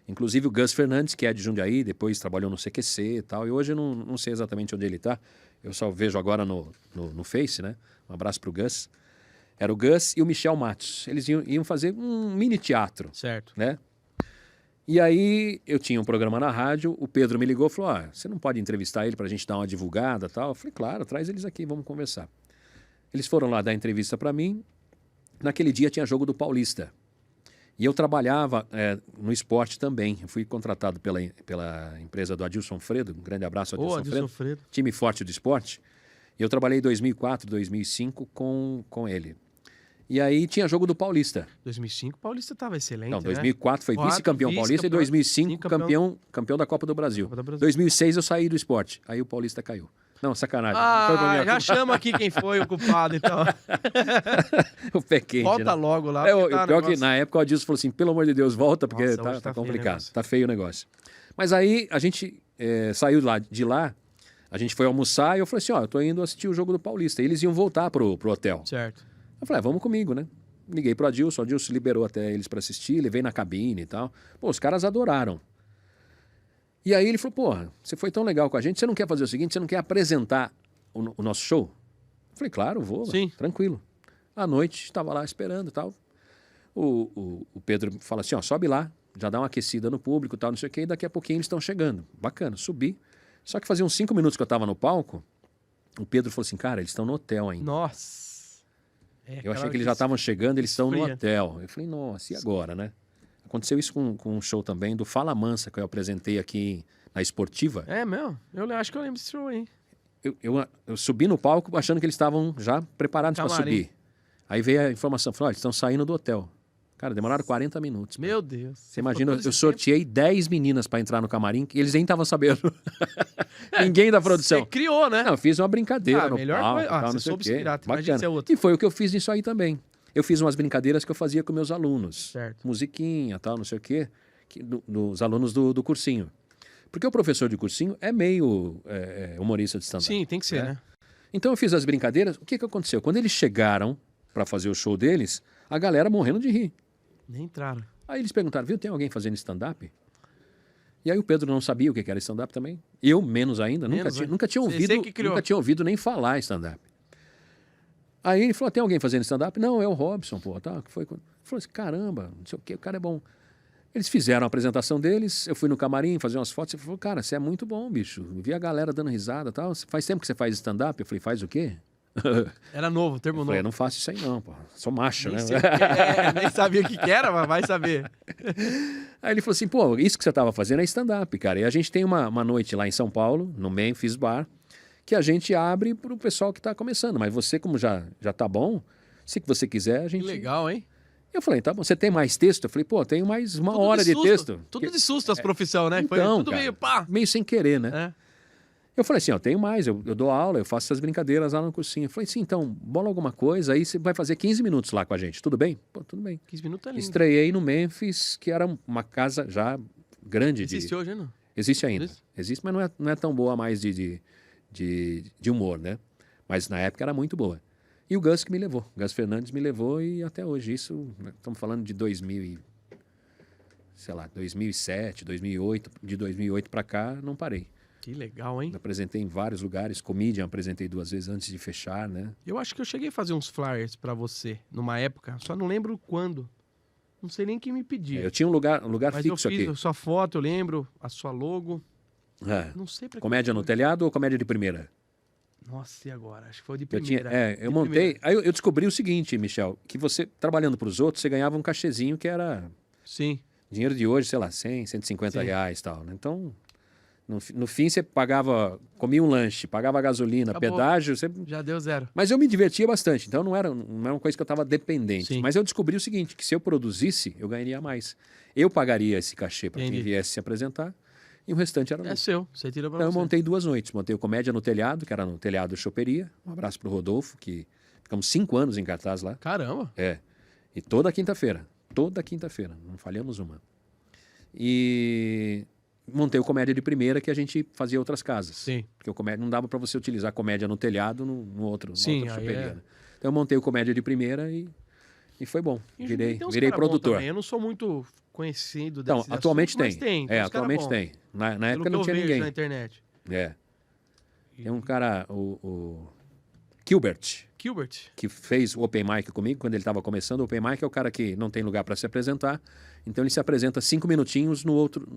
Inclusive o Gus Fernandes, que é de Jundiaí, depois trabalhou no CQC e tal. E hoje eu não sei exatamente onde ele está. Eu só vejo agora no Face, né? Um abraço pro Gus. Era o Gus e o Michel Matos. Eles iam fazer um mini teatro, Certo. né? E aí eu tinha um programa na rádio, o Pedro me ligou e falou, você não pode entrevistar ele pra gente dar uma divulgada e tal? Eu falei, claro, traz eles aqui, vamos conversar. Eles foram lá dar entrevista pra mim. Naquele dia tinha jogo do Paulista. E eu trabalhava no esporte também. Eu fui contratado pela empresa do Adilson Fredo. Um grande abraço, Ô, Adilson Adilson Fredo. Fredo. Time forte do esporte. E eu trabalhei em 2004, 2005 com ele. E aí tinha jogo do Paulista. 2005, Paulista tava excelente, Não, né? 2004 foi vice-campeão paulista e vice-campeão, 2005 campeão da Copa do Brasil. Copa do Brasil. 2006 eu saí do esporte. Aí o Paulista caiu. Não, sacanagem. Não foi pra minha já culpa. chama aqui quem foi o culpado, então. O pé quente, Volta né? logo lá. É, o porque tá pior negócio- que na época o Adilson falou assim, pelo amor de Deus, volta, porque Nossa, tá hoje tá feio o complicado, negócio. tá feio o negócio. Mas aí a gente saiu de lá, a gente foi almoçar e eu falei assim, eu tô indo assistir o jogo do Paulista. E eles iam voltar pro hotel. Certo. Eu falei, vamos comigo, né? Liguei pro Adilson, o Adilson liberou até eles pra assistir, levei na cabine e tal. Pô, os caras adoraram. E aí ele falou, porra, você foi tão legal com a gente, você não quer fazer o seguinte, você não quer apresentar o nosso show? Eu falei, claro, vou, Sim. tranquilo. À noite, estava lá esperando e tal. O Pedro fala assim, sobe lá, já dá uma aquecida no público e tal, não sei o quê, e daqui a pouquinho eles estão chegando. Bacana, subi. Só que fazia uns 5 minutos que eu estava no palco, o Pedro falou assim, cara, eles estão no hotel ainda. Nossa. Eu achei que eles já estavam chegando, eles estão no Fria. hotel. Eu falei, nossa, e agora, né? Aconteceu isso com um show também do Fala Mansa, que eu apresentei aqui na Esportiva. É mesmo? Eu acho que eu lembro desse show aí. Eu subi no palco achando que eles estavam já preparados para Camarim. subir. Aí veio a informação, falou, olha, estão saindo do hotel. Cara, demoraram 40 minutos. Meu Deus. Você imagina, eu sorteei 10 meninas para entrar no camarim, que eles nem estavam sabendo. Ninguém da produção. Você criou, né? Não, eu fiz uma brincadeira no melhor palco, coisa. tal, Você não sei o soube se quê. virar, imagina ser Bacana. outro. E foi o que eu fiz nisso aí também. Eu fiz umas brincadeiras que eu fazia com meus alunos. Certo. Musiquinha, tal, não sei o quê, dos alunos do cursinho. Porque o professor de cursinho é meio humorista de stand-up. Sim, tem que ser, né? Então eu fiz as brincadeiras. O que aconteceu? Quando eles chegaram para fazer o show deles, a galera morrendo de rir. Nem entraram. Aí eles perguntaram, viu, tem alguém fazendo stand-up? E aí o Pedro não sabia o que era stand-up também. Eu, menos ainda, nunca tinha ouvido, nunca tinha ouvido nem falar stand-up. Aí ele falou, tem alguém fazendo stand-up? Não, é o Robson, pô. Tá, que foi? Ele falou assim, caramba, não sei o quê, o cara é bom. Eles fizeram a apresentação deles, eu fui no camarim fazer umas fotos, ele falou, cara, você é muito bom, bicho. Vi a galera dando risada e tal. Faz tempo que você faz stand-up? Eu falei, faz o quê? Era novo, termo Eu novo. falei, eu não faço isso aí não, pô. Sou macho, Nem né? sei o que nem sabia o que era, mas vai saber. Aí ele falou assim, pô, isso que você estava fazendo é stand-up, cara. E a gente tem uma noite lá em São Paulo, no Memphis Bar, que a gente abre para o pessoal que está começando. Mas você, como já tá bom, se que você quiser, a gente... Que legal, hein? Eu falei, tá bom, você tem mais texto? Eu falei, pô, tenho mais uma Tudo hora de susto. texto. Tudo de susto as profissões, né? Foi Então, tudo cara, meio pá. meio sem querer, né? É. Eu falei assim, ó, tenho mais, eu dou aula, eu faço essas brincadeiras lá no cursinho. Eu falei, sim, então, bola alguma coisa, aí você vai fazer 15 minutos lá com a gente, tudo bem? Pô, tudo bem. 15 minutos é lindo. Estreiei no Memphis, que era uma casa já grande. Existe hoje, não? Existe ainda. Existe? Existe, mas não é tão boa mais de humor, né? Mas na época era muito boa. E o Gus que me levou. O Gus Fernandes me levou e até hoje, isso, estamos falando de 2007, 2008. De 2008 para cá, não parei. Que legal, hein? Eu apresentei em vários lugares. Comedian apresentei 2 vezes antes de fechar, né? Eu acho que eu cheguei a fazer uns flyers pra você numa época, só não lembro quando. Não sei nem quem me pediu. Eu tinha um lugar Mas eu fixo fiz aqui. a sua foto, eu lembro, a sua logo. É. Não sei pra que Comédia no foi. telhado ou comédia de primeira? Nossa, e agora? Acho que foi de Eu tinha, primeira. eu De montei. primeira. Aí eu descobri o seguinte, Michel, que você, trabalhando para os outros, você ganhava um cachezinho que era Sim. dinheiro de hoje, sei lá, 100, 150 Sim. reais e tal, né? Então, no fim você pagava, comia um lanche, pagava gasolina, Acabou. pedágio, você... Já deu zero. Mas eu me divertia bastante, então não era uma coisa que eu estava dependente. Sim. Mas eu descobri o seguinte, que se eu produzisse, eu ganharia mais. Eu pagaria esse cachê para quem Entendi. viesse se apresentar e o restante era É lucro. seu, você tira pra Então eu você. montei 2 noites. Montei o Comédia no Telhado, que era no Telhado Choperia. Um abraço pro Rodolfo, que ficamos 5 anos em cartaz lá. Caramba. É. E toda quinta-feira, não falhamos uma. E montei o Comédia de Primeira, que a gente fazia outras casas. Sim. Porque o comédia não dava para você utilizar comédia no telhado numa outra Sim, aí choperia. é. Né? Então eu montei o Comédia de Primeira e foi bom. E Virei tem uns virei cara bom produtor. também. Eu não sou muito conhecido Então, desses atualmente assuntos, tem. mas tem uns cara Atualmente bom. tem. Na Pelo época que não eu tinha vejo ninguém. na internet. É. Tem um cara, o Gilbert, Gilbert. que fez o Open Mic comigo quando ele estava começando. O Open Mic é o cara que não tem lugar para se apresentar, então ele se apresenta 5 minutinhos no outro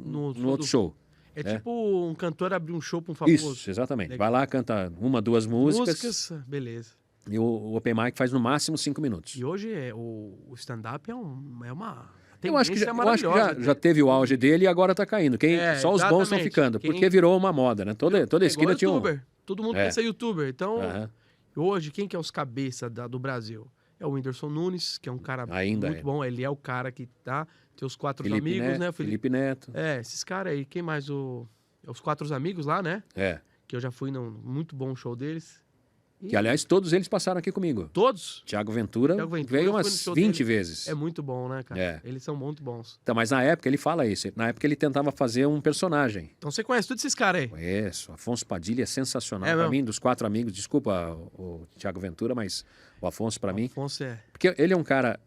show. É tipo um cantor abrir um show pra um famoso. Isso, exatamente. Legal. Vai lá, canta 1, 2 músicas, Beleza. e o Open Mic faz no máximo 5 minutos. E hoje o stand-up é uma Eu acho que tendência já maravilhosa. já teve o auge dele e agora está caindo. Só os bons estão exatamente. ficando, porque virou uma moda, né? Toda É esquina igual tinha um. youtuber. Todo mundo quer ser youtuber. Então, Aham. hoje, quem que é os cabeça do Brasil? É o Whindersson Nunes, que é um cara Ainda muito é. bom. Ele é o cara que tá... Tem os 4 Felipe amigos, Neto, né? Felipe Neto. É, esses caras aí. Quem mais? Os 4 amigos lá, né? É. Que eu já fui num muito bom show deles. E Que, aliás, todos eles passaram aqui comigo. todos? Tiago Ventura, Thiago Ventura, veio eu fui no umas show 20 dele. vezes. É muito bom, né, cara? É. Eles são muito bons. Então, mas na época ele fala isso. Na época ele tentava fazer um personagem. Então você conhece todos esses caras aí? Conheço. Afonso Padilha é sensacional. É Para mesmo? mim, dos 4 amigos, desculpa o Tiago Ventura, mas o Afonso, para mim. Afonso é... Porque ele é um cara.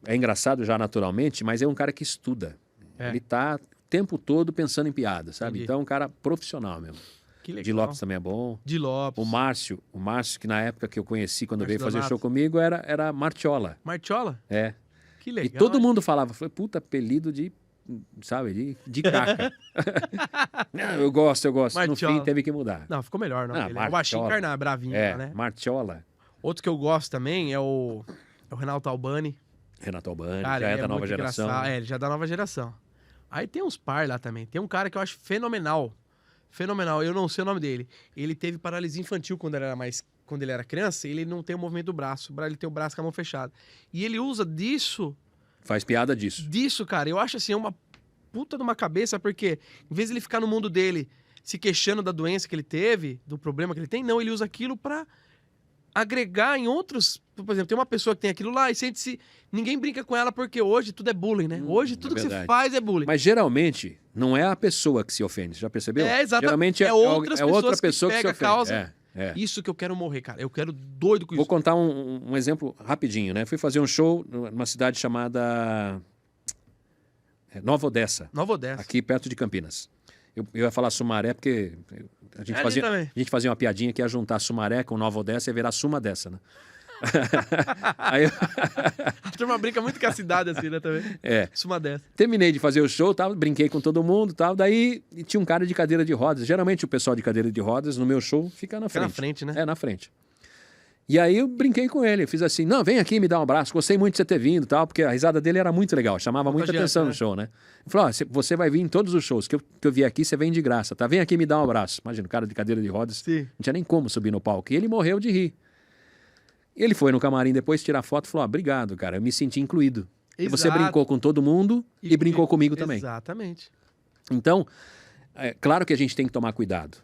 É engraçado já naturalmente, mas é um cara que estuda. É. Ele tá o tempo todo pensando em piada, sabe? Entendi. Então é um cara profissional mesmo. Que legal. De Lopes também é bom. De Lopes. O Márcio, que na época que eu conheci, quando Márcio veio fazer Donato. show comigo, era Martiola. Martiola? É. Que legal. E todo hein? mundo falava, falei, puta, apelido sabe, de caca. Não, eu gosto. No Martiola. fim teve que mudar. Não, ficou melhor, não. Ah, Ele é o Martiola. baixinho encarnar, bravinho É, lá, né? Martiola, Outro que eu gosto também é o Renato Albani. Renato Albani, Cara, já é ele da nova muito geração. engraçado. É, ele já é da nova geração. Aí tem uns par lá também. Tem um cara que eu acho fenomenal. Fenomenal. Eu não sei o nome dele. Ele teve paralisia infantil quando ele era mais quando ele era criança, ele não tem o movimento do braço. Ele tem o braço com a mão fechada. E ele usa disso... Faz piada disso. Disso, cara. Eu acho assim, é uma puta de uma cabeça, porque em vez de ele ficar no mundo dele se queixando da doença que ele teve, do problema que ele tem, não, ele usa aquilo pra agregar em outros... Por exemplo, tem uma pessoa que tem aquilo lá e sente-se... Ninguém brinca com ela porque hoje tudo é bullying, né? Hoje tudo que se faz é bullying. Mas geralmente não é a pessoa que se ofende, você já percebeu? É, exatamente. Geralmente é outra pessoa que se ofende. Causa. Isso que eu quero morrer, cara. Eu quero doido com isso. Vou contar um exemplo rapidinho, né? Fui fazer um show numa cidade chamada Nova Odessa. Nova Odessa. Aqui perto de Campinas. Eu ia falar Sumaré porque a gente fazia uma piadinha que ia juntar Sumaré com Nova Odessa e ia virar Suma dessa, né? Aí A turma brinca muito com a cidade assim, né, também. Suma dessa. Terminei de fazer o show, brinquei com todo mundo, daí tinha um cara de cadeira de rodas. Geralmente o pessoal de cadeira de rodas no meu show fica na frente. Fica na frente, né? Na frente. E aí eu brinquei com ele, fiz assim, não, vem aqui me dar um abraço, gostei muito de você ter vindo, porque a risada dele era muito legal, chamava muita atenção no show, né? Ele falou, você vai vir em todos os shows que eu vier aqui, você vem de graça, tá? Vem aqui me dar um abraço. Imagina, o cara de cadeira de rodas, Sim. Não tinha nem como subir no palco. E ele morreu de rir. Ele foi no camarim depois tirar foto e falou, obrigado, cara, eu me senti incluído. E você brincou com todo mundo e brincou comigo também. Exatamente. Então, claro que a gente tem que tomar cuidado.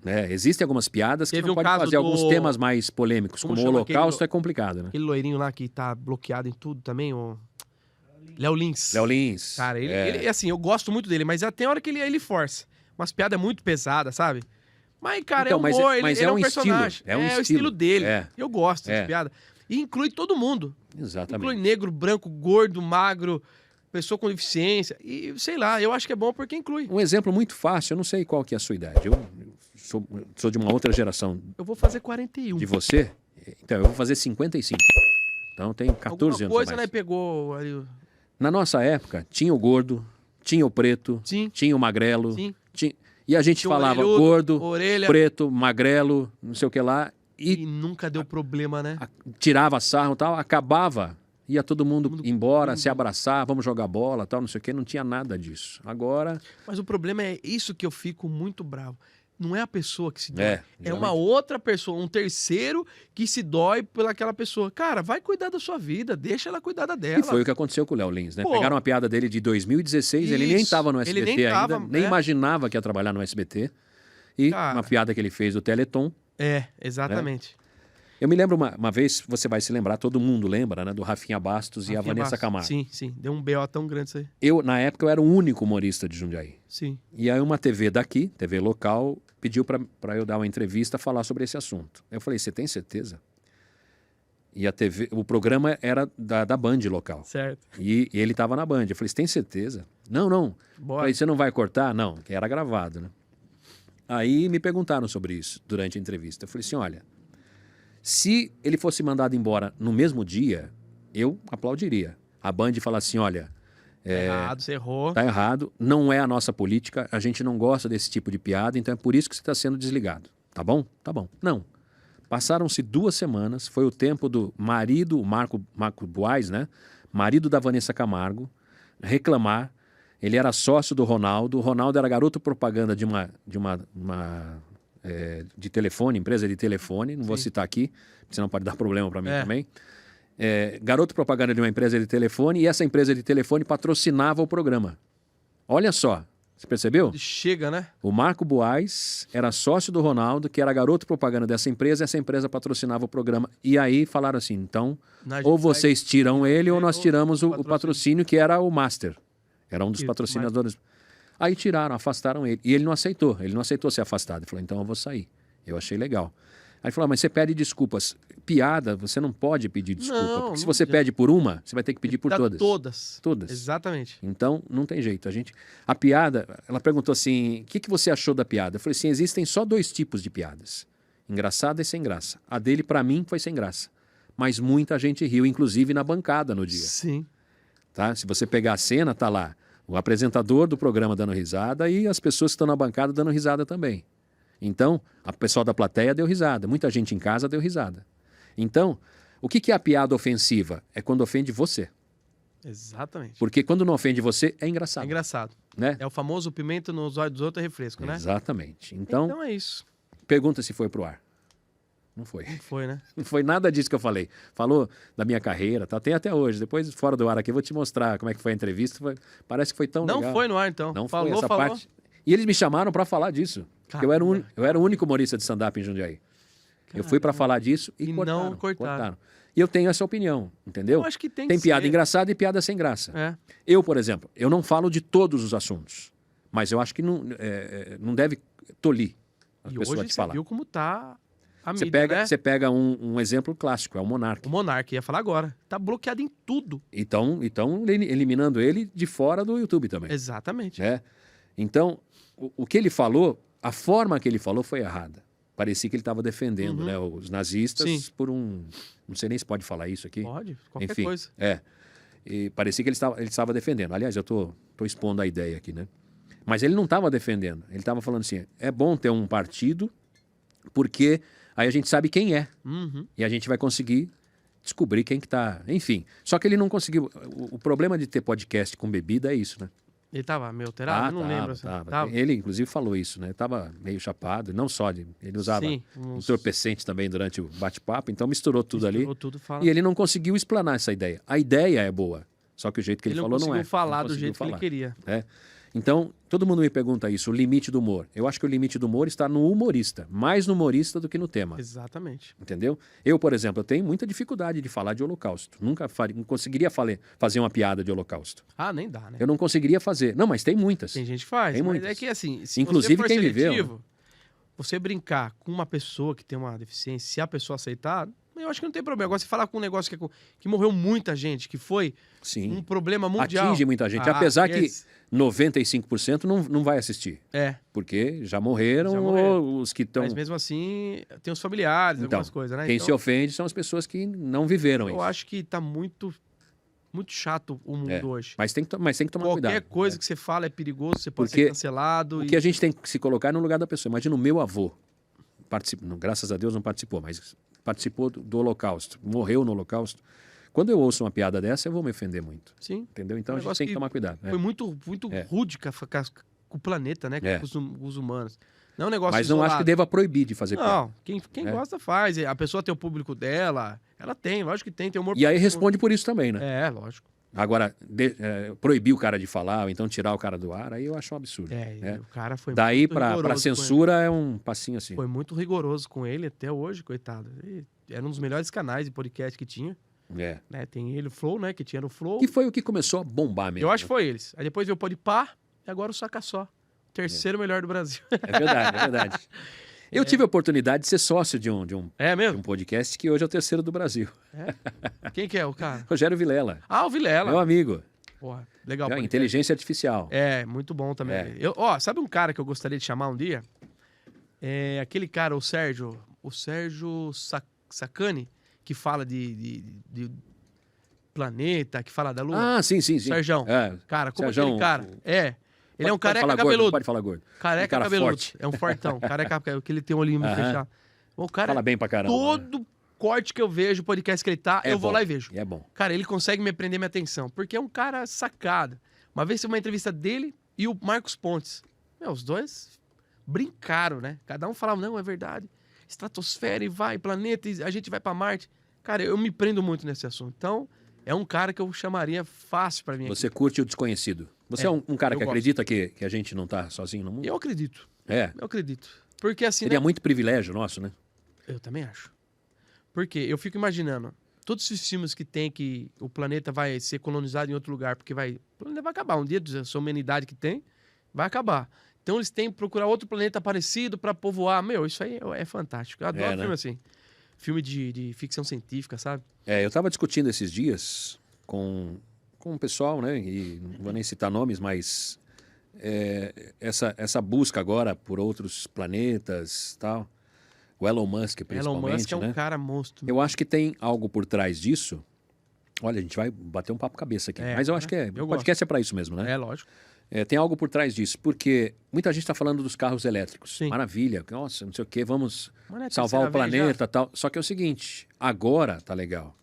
Né? Existem algumas piadas que não pode fazer alguns temas mais polêmicos, como o Holocausto é complicado, né? Aquele loirinho lá que tá bloqueado em tudo também, o Léo Lins. Léo Lins. Cara, ele assim, eu gosto muito dele, mas tem hora que ele força. Umas piadas muito pesadas, sabe? Mas, cara, então, é humor, ele é um personagem. É o estilo dele. Eu gosto dessa piada. E inclui todo mundo. Exatamente. Inclui negro, branco, gordo, magro, pessoa com deficiência. E, sei lá, eu acho que é bom porque inclui. Um exemplo muito fácil, eu não sei qual que é a sua idade. Eu sou de uma outra geração. Eu vou fazer 41. De você? Então, eu vou fazer 55. Então, tem 14 anos coisa, a mais. Né, pegou ali... Na nossa época, tinha o gordo, tinha o preto, tinha o magrelo. Sim. E a gente falava gordo, orelha, preto, magrelo, não sei o que lá. E nunca deu problema, né? Tirava sarro e tal, acabava. Ia todo mundo embora, se abraçar, vamos jogar bola, tal, não sei o que. Não tinha nada disso. Agora... Mas o problema é isso que eu fico muito bravo. Não é a pessoa que se dói. É uma outra pessoa, um terceiro que se dói pelaquela pessoa. Cara, vai cuidar da sua vida, deixa ela cuidar da dela. E foi o que aconteceu com o Léo Lins, né? Pegaram uma piada dele de 2016, ele nem estava no SBT ainda, nem imaginava que ia trabalhar no SBT. E uma piada que ele fez do Teleton. Exatamente. Né? Eu me lembro uma vez, você vai se lembrar, todo mundo lembra, né? Do Rafinha Bastos e a Vanessa Camargo. Sim. Deu um BO tão grande isso aí. Na época, eu era o único humorista de Jundiaí. Sim. E aí uma TV daqui, TV local, pediu para eu dar uma entrevista, falar sobre esse assunto. Eu falei, você tem certeza? E o programa era da Band local. Certo. E ele estava na Band. Eu falei, você tem certeza? Não. Bora. Falei, você não vai cortar? Não, que era gravado, né? Aí me perguntaram sobre isso durante a entrevista. Eu falei assim, olha, se ele fosse mandado embora no mesmo dia, eu aplaudiria. A Band fala assim, olha... errado, você errou. Tá errado, não é a nossa política, a gente não gosta desse tipo de piada, então é por isso que você está sendo desligado. Tá bom? Tá bom. Não. Passaram-se 2 semanas, foi o tempo do marido, o Marco Buais, né? Marido da Vanessa Camargo, reclamar. Ele era sócio do Ronaldo. O Ronaldo era garoto propaganda de telefone, empresa de telefone. Não vou citar aqui, senão pode dar problema para mim também. Garoto propaganda de uma empresa de telefone, e essa empresa de telefone patrocinava o programa. Olha só, você percebeu? Chega, né? O Marco Buais era sócio do Ronaldo, que era garoto propaganda dessa empresa, e essa empresa patrocinava o programa. E aí falaram assim, então, ou vocês tiram ele, ou nós tiramos o patrocínio, que era o Master. Era um dos patrocinadores. Aí tiraram, afastaram ele. E ele não aceitou ser afastado. Ele falou, então eu vou sair. Eu achei legal. Aí ele falou, mas você pede desculpas. Piada, você não pode pedir desculpa. Porque se você pede por uma, você vai ter que pedir por todas. Todas. Exatamente. Então, não tem jeito. A piada, ela perguntou assim, o que você achou da piada? Eu falei assim, existem só 2 tipos de piadas. Engraçada e sem graça. A dele, pra mim, foi sem graça. Mas muita gente riu, inclusive na bancada no dia. Sim. Tá? Se você pegar a cena, tá lá o apresentador do programa dando risada e as pessoas que estão na bancada dando risada também. Então, a pessoa da plateia deu risada, muita gente em casa deu risada. Então, o que é a piada ofensiva? É quando ofende você. Exatamente. Porque quando não ofende você, é engraçado. É engraçado. Né? É o famoso pimenta nos olhos dos outros é refresco, né? Exatamente. Então é isso. Pergunta se foi pro ar. Não foi. Não foi, né? Não foi nada disso que eu falei. Falou da minha carreira, tá? Tem até hoje. Depois, fora do ar aqui, eu vou te mostrar como é que foi a entrevista. Parece que foi tão legal. Não foi no ar, então. Não falou, foi essa falou. parte. E eles me chamaram para falar disso. Eu era o único humorista de stand-up em Jundiaí. Eu fui para falar disso e cortaram, não cortaram. E eu tenho essa opinião, entendeu? Eu acho que tem piada ser. engraçada e piada sem graça. É. Eu, por exemplo, eu não falo de todos os assuntos, mas eu acho que não deve tolir a E pessoa hoje te você falar. viu como tá a mídia, né? Você pega um exemplo clássico, é o Monark. O Monark, ia falar agora. Tá bloqueado em tudo. Então eliminando ele de fora do YouTube também. Exatamente. Né? Então, o que ele falou, a forma que ele falou foi errada. Parecia que ele estava defendendo, né, os nazistas por um... Não sei nem se pode falar isso aqui. Pode, qualquer Enfim, coisa. E parecia que ele estava defendendo. Aliás, eu tô expondo a ideia aqui, né? Mas ele não estava defendendo. Ele estava falando assim, é bom ter um partido porque aí a gente sabe quem é. E a gente vai conseguir descobrir quem que tá... Enfim, só que ele não conseguiu... O problema de ter podcast com bebida é isso, né? Ele tava meio alterado? Eu não lembro. Assim. Tava. Ele, inclusive, falou isso, né? Tava meio chapado, não só ele usava entorpecente também durante o bate-papo, então misturou tudo ali. Tudo, e ele não conseguiu explanar essa ideia. A ideia é boa, só que o jeito que ele falou não é. Ele não conseguiu falar do jeito que ele queria. Né? Então, todo mundo me pergunta isso, o limite do humor. Eu acho que o limite do humor está no humorista, mais no humorista do que no tema. Exatamente. Entendeu? Eu, por exemplo, eu tenho muita dificuldade de falar de Holocausto. Nunca não conseguiria fazer uma piada de Holocausto. Ah, nem dá, né? Eu não conseguiria fazer. Não, mas tem muitas. Tem gente que faz. Tem mas muitas. é que assim, se inclusive você for quem seletivo, viveu. Você brincar com uma pessoa que tem uma deficiência, se a pessoa aceitar, eu acho que não tem problema. Agora, você falar com um negócio que morreu muita gente, que foi um problema mundial. Atinge muita gente. Apesar que 95% não vai assistir. Porque já morreram, ou os que estão... Mas mesmo assim, tem os familiares, algumas coisas, né? Quem se ofende são as pessoas que não viveram isso. Eu acho que tá muito chato o mundo hoje. Mas tem que tomar cuidado. Qualquer coisa que você fala é perigoso, você pode ser cancelado. O que a gente tem que se colocar no lugar da pessoa. Imagina o meu avô. Graças a Deus não participou, mas participou do Holocausto. Morreu no Holocausto. Quando eu ouço uma piada dessa, eu vou me ofender muito. Sim. Entendeu? Então a gente tem que tomar cuidado. Foi muito rude com o planeta, né? Com os humanos. Não é um negócio Mas não isolado. acho que deva proibir de fazer piada. Não, quem gosta faz. A pessoa tem o público dela, ela tem, lógico que tem humor. E aí responde por isso também, né? Lógico. Agora, proibir o cara de falar, ou então tirar o cara do ar, aí eu acho um absurdo. O cara foi daí muito pra censura é um passinho assim. Foi muito rigoroso com ele até hoje, coitado. Ele era um dos melhores canais de podcast que tinha. Né? Tem ele, o Flow, né? Que tinha no Flow. Que foi o que começou a bombar mesmo. Eu acho que foi eles. Aí depois veio o Podpah e agora o Saca Só. Terceiro melhor do Brasil. É verdade. Eu tive a oportunidade de ser sócio de um podcast que hoje é o terceiro do Brasil. Quem que é o cara? Rogério Vilela. Ah, o Vilela. Meu amigo. Porra, legal. Inteligência artificial. Muito bom também. Sabe um cara que eu gostaria de chamar um dia? Aquele cara, o Sérgio Sacani, que fala de planeta, que fala da Lua. Ah, sim. Sérgio. Cara, como Sérgio, aquele cara. Ele é um careca cabeludo. Gordo, pode falar gordo. Careca cabeludo. Forte. É um fortão. Careca cabeludo, que ele tem um olhinho meio fechado. O cara, fala bem pra caramba. Todo corte que eu vejo, podcast que ele tá, eu vou lá e vejo. É bom. Cara, ele consegue me prender minha atenção, porque é um cara sacado. Uma vez teve uma entrevista dele e o Marcos Pontes. Os dois brincaram, né? Cada um falava, não, é verdade. Estratosfera e vai, planeta, e a gente vai pra Marte. Cara, eu me prendo muito nesse assunto. Então, é um cara que eu chamaria fácil pra mim. Você curte o desconhecido. Você é um cara que acredita que a gente não tá sozinho no mundo? Eu acredito. Eu acredito. Porque assim... Seria muito privilégio nosso, né? Eu também acho. Porque eu fico imaginando, todos esses filmes que tem que o planeta vai ser colonizado em outro lugar, porque o planeta vai acabar. Um dia, essa humanidade que tem, vai acabar. Então eles têm que procurar outro planeta parecido pra povoar. Isso aí é fantástico. Eu adoro filme assim. Filme de ficção científica, sabe? Eu tava discutindo esses dias com o pessoal, né? E não vou nem citar nomes, mas essa busca agora por outros planetas, tal. O Elon Musk, principalmente. Elon Musk é um né? cara monstro. Eu acho que tem algo por trás disso. Olha, a gente vai bater um papo cabeça aqui. Mas eu acho que o podcast é para isso mesmo, né? Lógico. Tem algo por trás disso, porque muita gente está falando dos carros elétricos. Sim. Maravilha, nossa, não sei o quê, vamos salvar o planeta e tal. Só que é o seguinte, agora tá legal.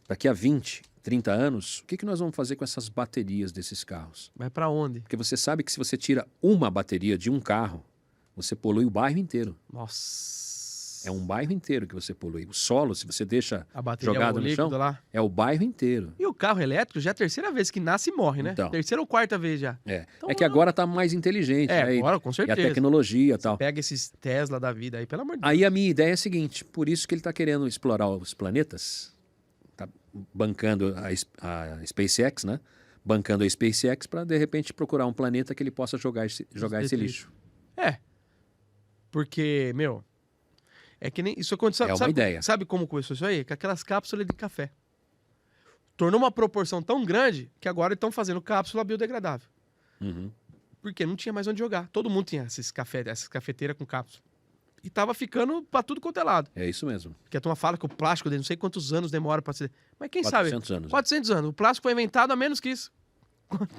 Daqui a 20, 30 anos, o que nós vamos fazer com essas baterias desses carros? Vai para onde? Porque você sabe que se você tira uma bateria de um carro, você polui o bairro inteiro. Nossa. É um bairro inteiro que você polui. O solo, se você deixa A bateria, jogado o no líquido chão, lá. é o bairro inteiro. E o carro elétrico já é a terceira vez que nasce e morre, né? Então. Terceira ou quarta vez já. Então, É que agora tá mais inteligente, né? agora, com E a certeza. tecnologia e tal. Pega esses Tesla da vida aí, pelo amor de Deus. Aí a minha ideia é a seguinte, por isso que ele está querendo explorar os planetas, tá bancando a SpaceX, né? Bancando a SpaceX para, de repente, procurar um planeta que ele possa jogar esse lixo. Porque, meu, é que nem... Isso aconteceu... É uma ideia. Sabe como começou isso aí? Com aquelas cápsulas de café. Tornou uma proporção tão grande que agora estão fazendo cápsula biodegradável. Uhum. Porque não tinha mais onde jogar. Todo mundo tinha essas cafeteiras com cápsula. E tava ficando pra tudo quanto é lado. É isso mesmo. Porque a turma fala que o plástico de não sei quantos anos demora pra ser... Mas quem 400 sabe? anos. 400 anos. O plástico foi inventado há menos que isso.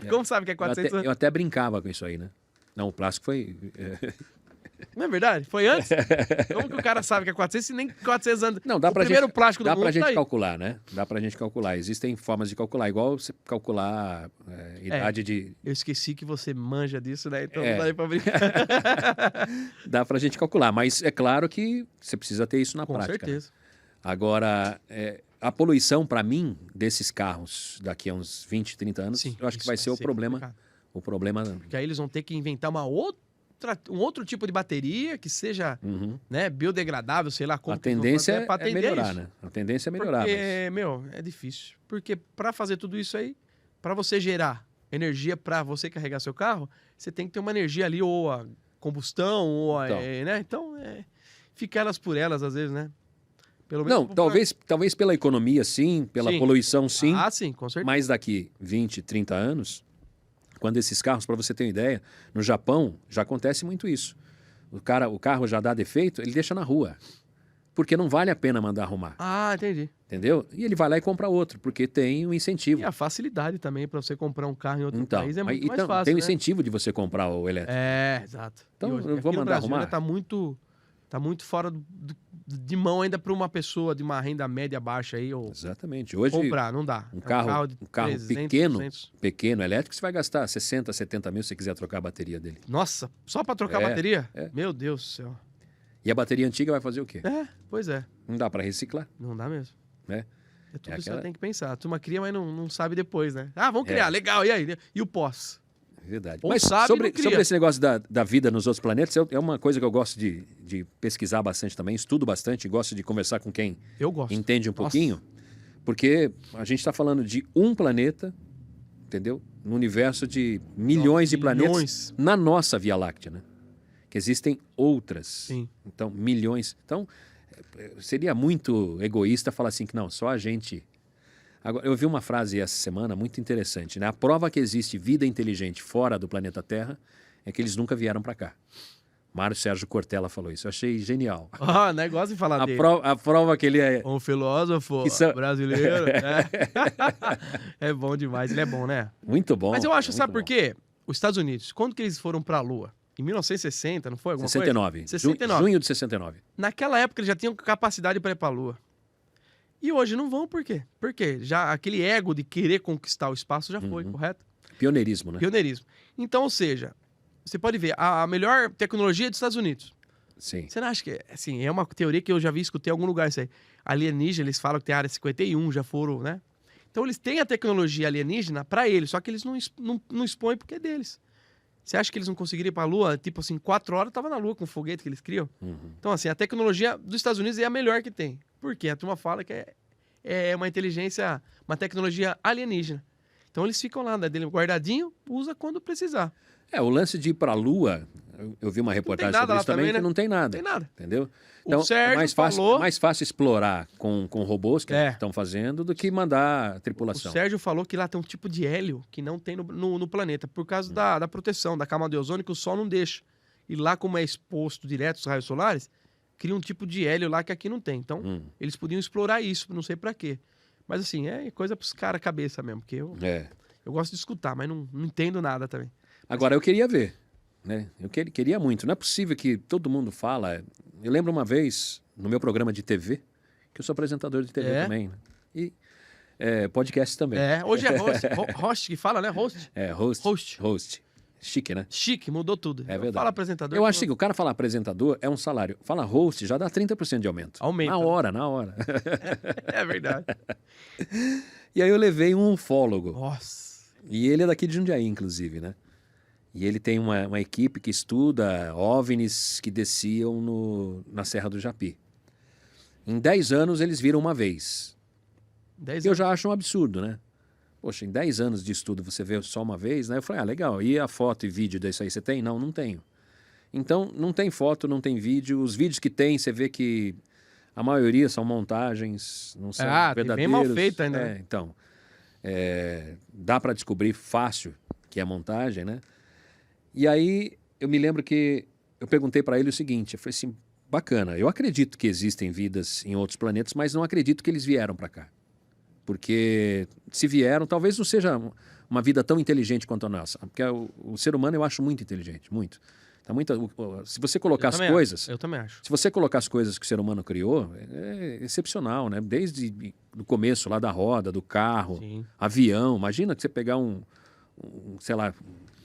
Como sabe que é 400 anos? Eu até brincava com isso aí, né? Não, o plástico foi... Não é verdade? Foi antes? Como que o cara sabe que é 400 se nem 400 anos? Não, dá o pra primeiro gente, plástico do dá mundo pra gente tá aí. calcular, né? Dá pra gente calcular. Existem formas de calcular, igual você calcular idade de... Eu esqueci que você manja disso, né? Então É. não dá aí pra brincar. Dá pra gente calcular, mas é claro que você precisa ter isso na Com prática. Né? certeza. Agora, a poluição, para mim, desses carros daqui a uns 20, 30 anos, Sim, eu acho que isso vai ser o problema. complicado. O problema. Porque aí eles vão ter que inventar um outro tipo de bateria que seja né, biodegradável, sei lá como. A tendência pra é atender melhorar, isso. né? A tendência é melhorar. Porque, meu, é difícil. Porque para fazer tudo isso aí, para você gerar energia para você carregar seu carro, você tem que ter uma energia ali, ou a combustão, ou a. Então. Né? Então, fica elas por elas, às vezes, né? Pelo Não, talvez pela economia, sim, pela Sim. poluição, sim. Ah, sim, com certeza. Mas daqui 20, 30 anos, quando esses carros, para você ter uma ideia, no Japão já acontece muito isso. O carro já dá defeito, ele deixa na rua. Porque não vale a pena mandar arrumar. Ah, entendi. Entendeu? E ele vai lá e compra outro, porque tem um incentivo. E a facilidade também para você comprar um carro em outro país é muito mais então, fácil, tem um né? incentivo de você comprar o elétrico. Exato. Então, E hoje, eu vou aqui no mandar Brasil arrumar. ainda tá muito fora de mão ainda para uma pessoa de uma renda média baixa aí, ou Exatamente. Hoje, comprar, não dá. um É carro, de um carro 300, pequeno, 400. pequeno, elétrico, você vai gastar 60, 70 mil se você quiser trocar a bateria dele. Nossa, só para trocar a É, bateria? é. Meu Deus do céu. E a bateria antiga vai fazer o quê? Pois é. Não dá para reciclar, Não dá mesmo. né? É tudo É isso que aquela- você tem que pensar. A turma cria, mas não sabe depois, né? Ah, vamos criar, É. legal. E aí? E o pós? Verdade. Ou Mas sabe e sobre não cria. esse negócio da vida nos outros planetas, é uma coisa que eu gosto de pesquisar bastante também, estudo bastante, gosto de conversar com quem Eu gosto. entende um Nossa. pouquinho, porque a gente está falando de um planeta, entendeu? No universo de milhões de planetas Milhões. na nossa Via Láctea, né? Que existem outras. Sim. Então, milhões. Então, seria muito egoísta falar assim que não, só a gente... Agora, eu vi uma frase essa semana muito interessante, né? A prova que existe vida inteligente fora do planeta Terra é que eles nunca vieram para cá. Mário Sérgio Cortella falou isso. Eu achei genial. Ah, negócio de falar dele. A prova que ele é... Um filósofo Que são- brasileiro. É bom demais, ele é bom, né? Muito bom. Mas eu acho, muito sabe por bom. quê? Os Estados Unidos, quando que eles foram pra Lua? Em 1960, não foi? Alguma 69. coisa? 69. Junho de 69. Naquela época eles já tinham capacidade para ir pra Lua. E hoje não vão, por quê? Porque já aquele ego de querer conquistar o espaço já foi, correto? Pioneirismo, né? Pioneirismo. Então, ou seja, você pode ver, a melhor tecnologia é dos Estados Unidos. Sim. Você não acha que, assim, é uma teoria que eu já vi, escutei em algum lugar isso aí. Alienígena, eles falam que tem a área 51, já foram, né? Então eles têm a tecnologia alienígena para eles, só que eles não expõem porque é deles. Você acha que eles não conseguiriam ir para a Lua? Tipo assim, 4 horas tava na Lua com o foguete que eles criam. Então, assim, a tecnologia dos Estados Unidos é a melhor que tem. Por quê? A turma fala que é uma inteligência, uma tecnologia alienígena. Então eles ficam lá, né, dele guardadinho, usa quando precisar. O lance de ir para a Lua, eu vi uma reportagem nada sobre lá isso também, também, que né? não tem nada. Não tem nada. Entendeu? O Então, Sérgio é mais fácil explorar com robôs que estão fazendo do que mandar a O tripulação. Sérgio falou que lá tem um tipo de hélio que não tem no planeta, por causa da proteção, da camada de ozônio, que o Sol não deixa. E lá, como é exposto direto aos raios solares, cria um tipo de hélio lá que aqui não tem. Então, eles podiam explorar isso, não sei pra quê. Mas assim, é coisa pros caras cabeça mesmo, porque eu gosto de escutar, mas não entendo nada também. Agora, eu queria ver. Né? Eu queria muito. Não é possível que todo mundo fala. Eu lembro uma vez, no meu programa de TV, que eu sou apresentador de TV também. Né? E podcast também. Hoje é host que fala, né? Host? Host. Chique, né? Chique, mudou tudo. É verdade. Fala apresentador. Eu acho que o cara falar apresentador é um salário. Fala host, já dá 30% de aumento. Aumenta. Na hora. É verdade. E aí eu levei um ufólogo. Nossa. E ele é daqui de Jundiaí, inclusive, né? E ele tem uma equipe que estuda OVNIs que desciam na Serra do Japi. Em 10 anos eles viram uma vez. 10 Eu anos. já acho um absurdo, né? Poxa, em 10 anos de estudo você vê só uma vez, né? Eu falei, legal. E a foto e vídeo disso aí você tem? Não, não tenho. Então, não tem foto, não tem vídeo. Os vídeos que tem, você vê que a maioria são montagens, não são tem verdadeiros. bem mal feito ainda. É, então, dá para descobrir fácil que é montagem, né? E aí, eu me lembro que eu perguntei para ele o seguinte, eu falei assim, bacana, eu acredito que existem vidas em outros planetas, mas não acredito que eles vieram para cá. Porque se vieram, talvez não seja uma vida tão inteligente quanto a nossa. Porque o ser humano eu acho muito inteligente, muito. Tá se você colocar as coisas... Eu também acho. Se você colocar as coisas que o ser humano criou, é excepcional, né? Desde o começo lá da roda, do carro, Sim. avião. Imagina que você pegar sei lá,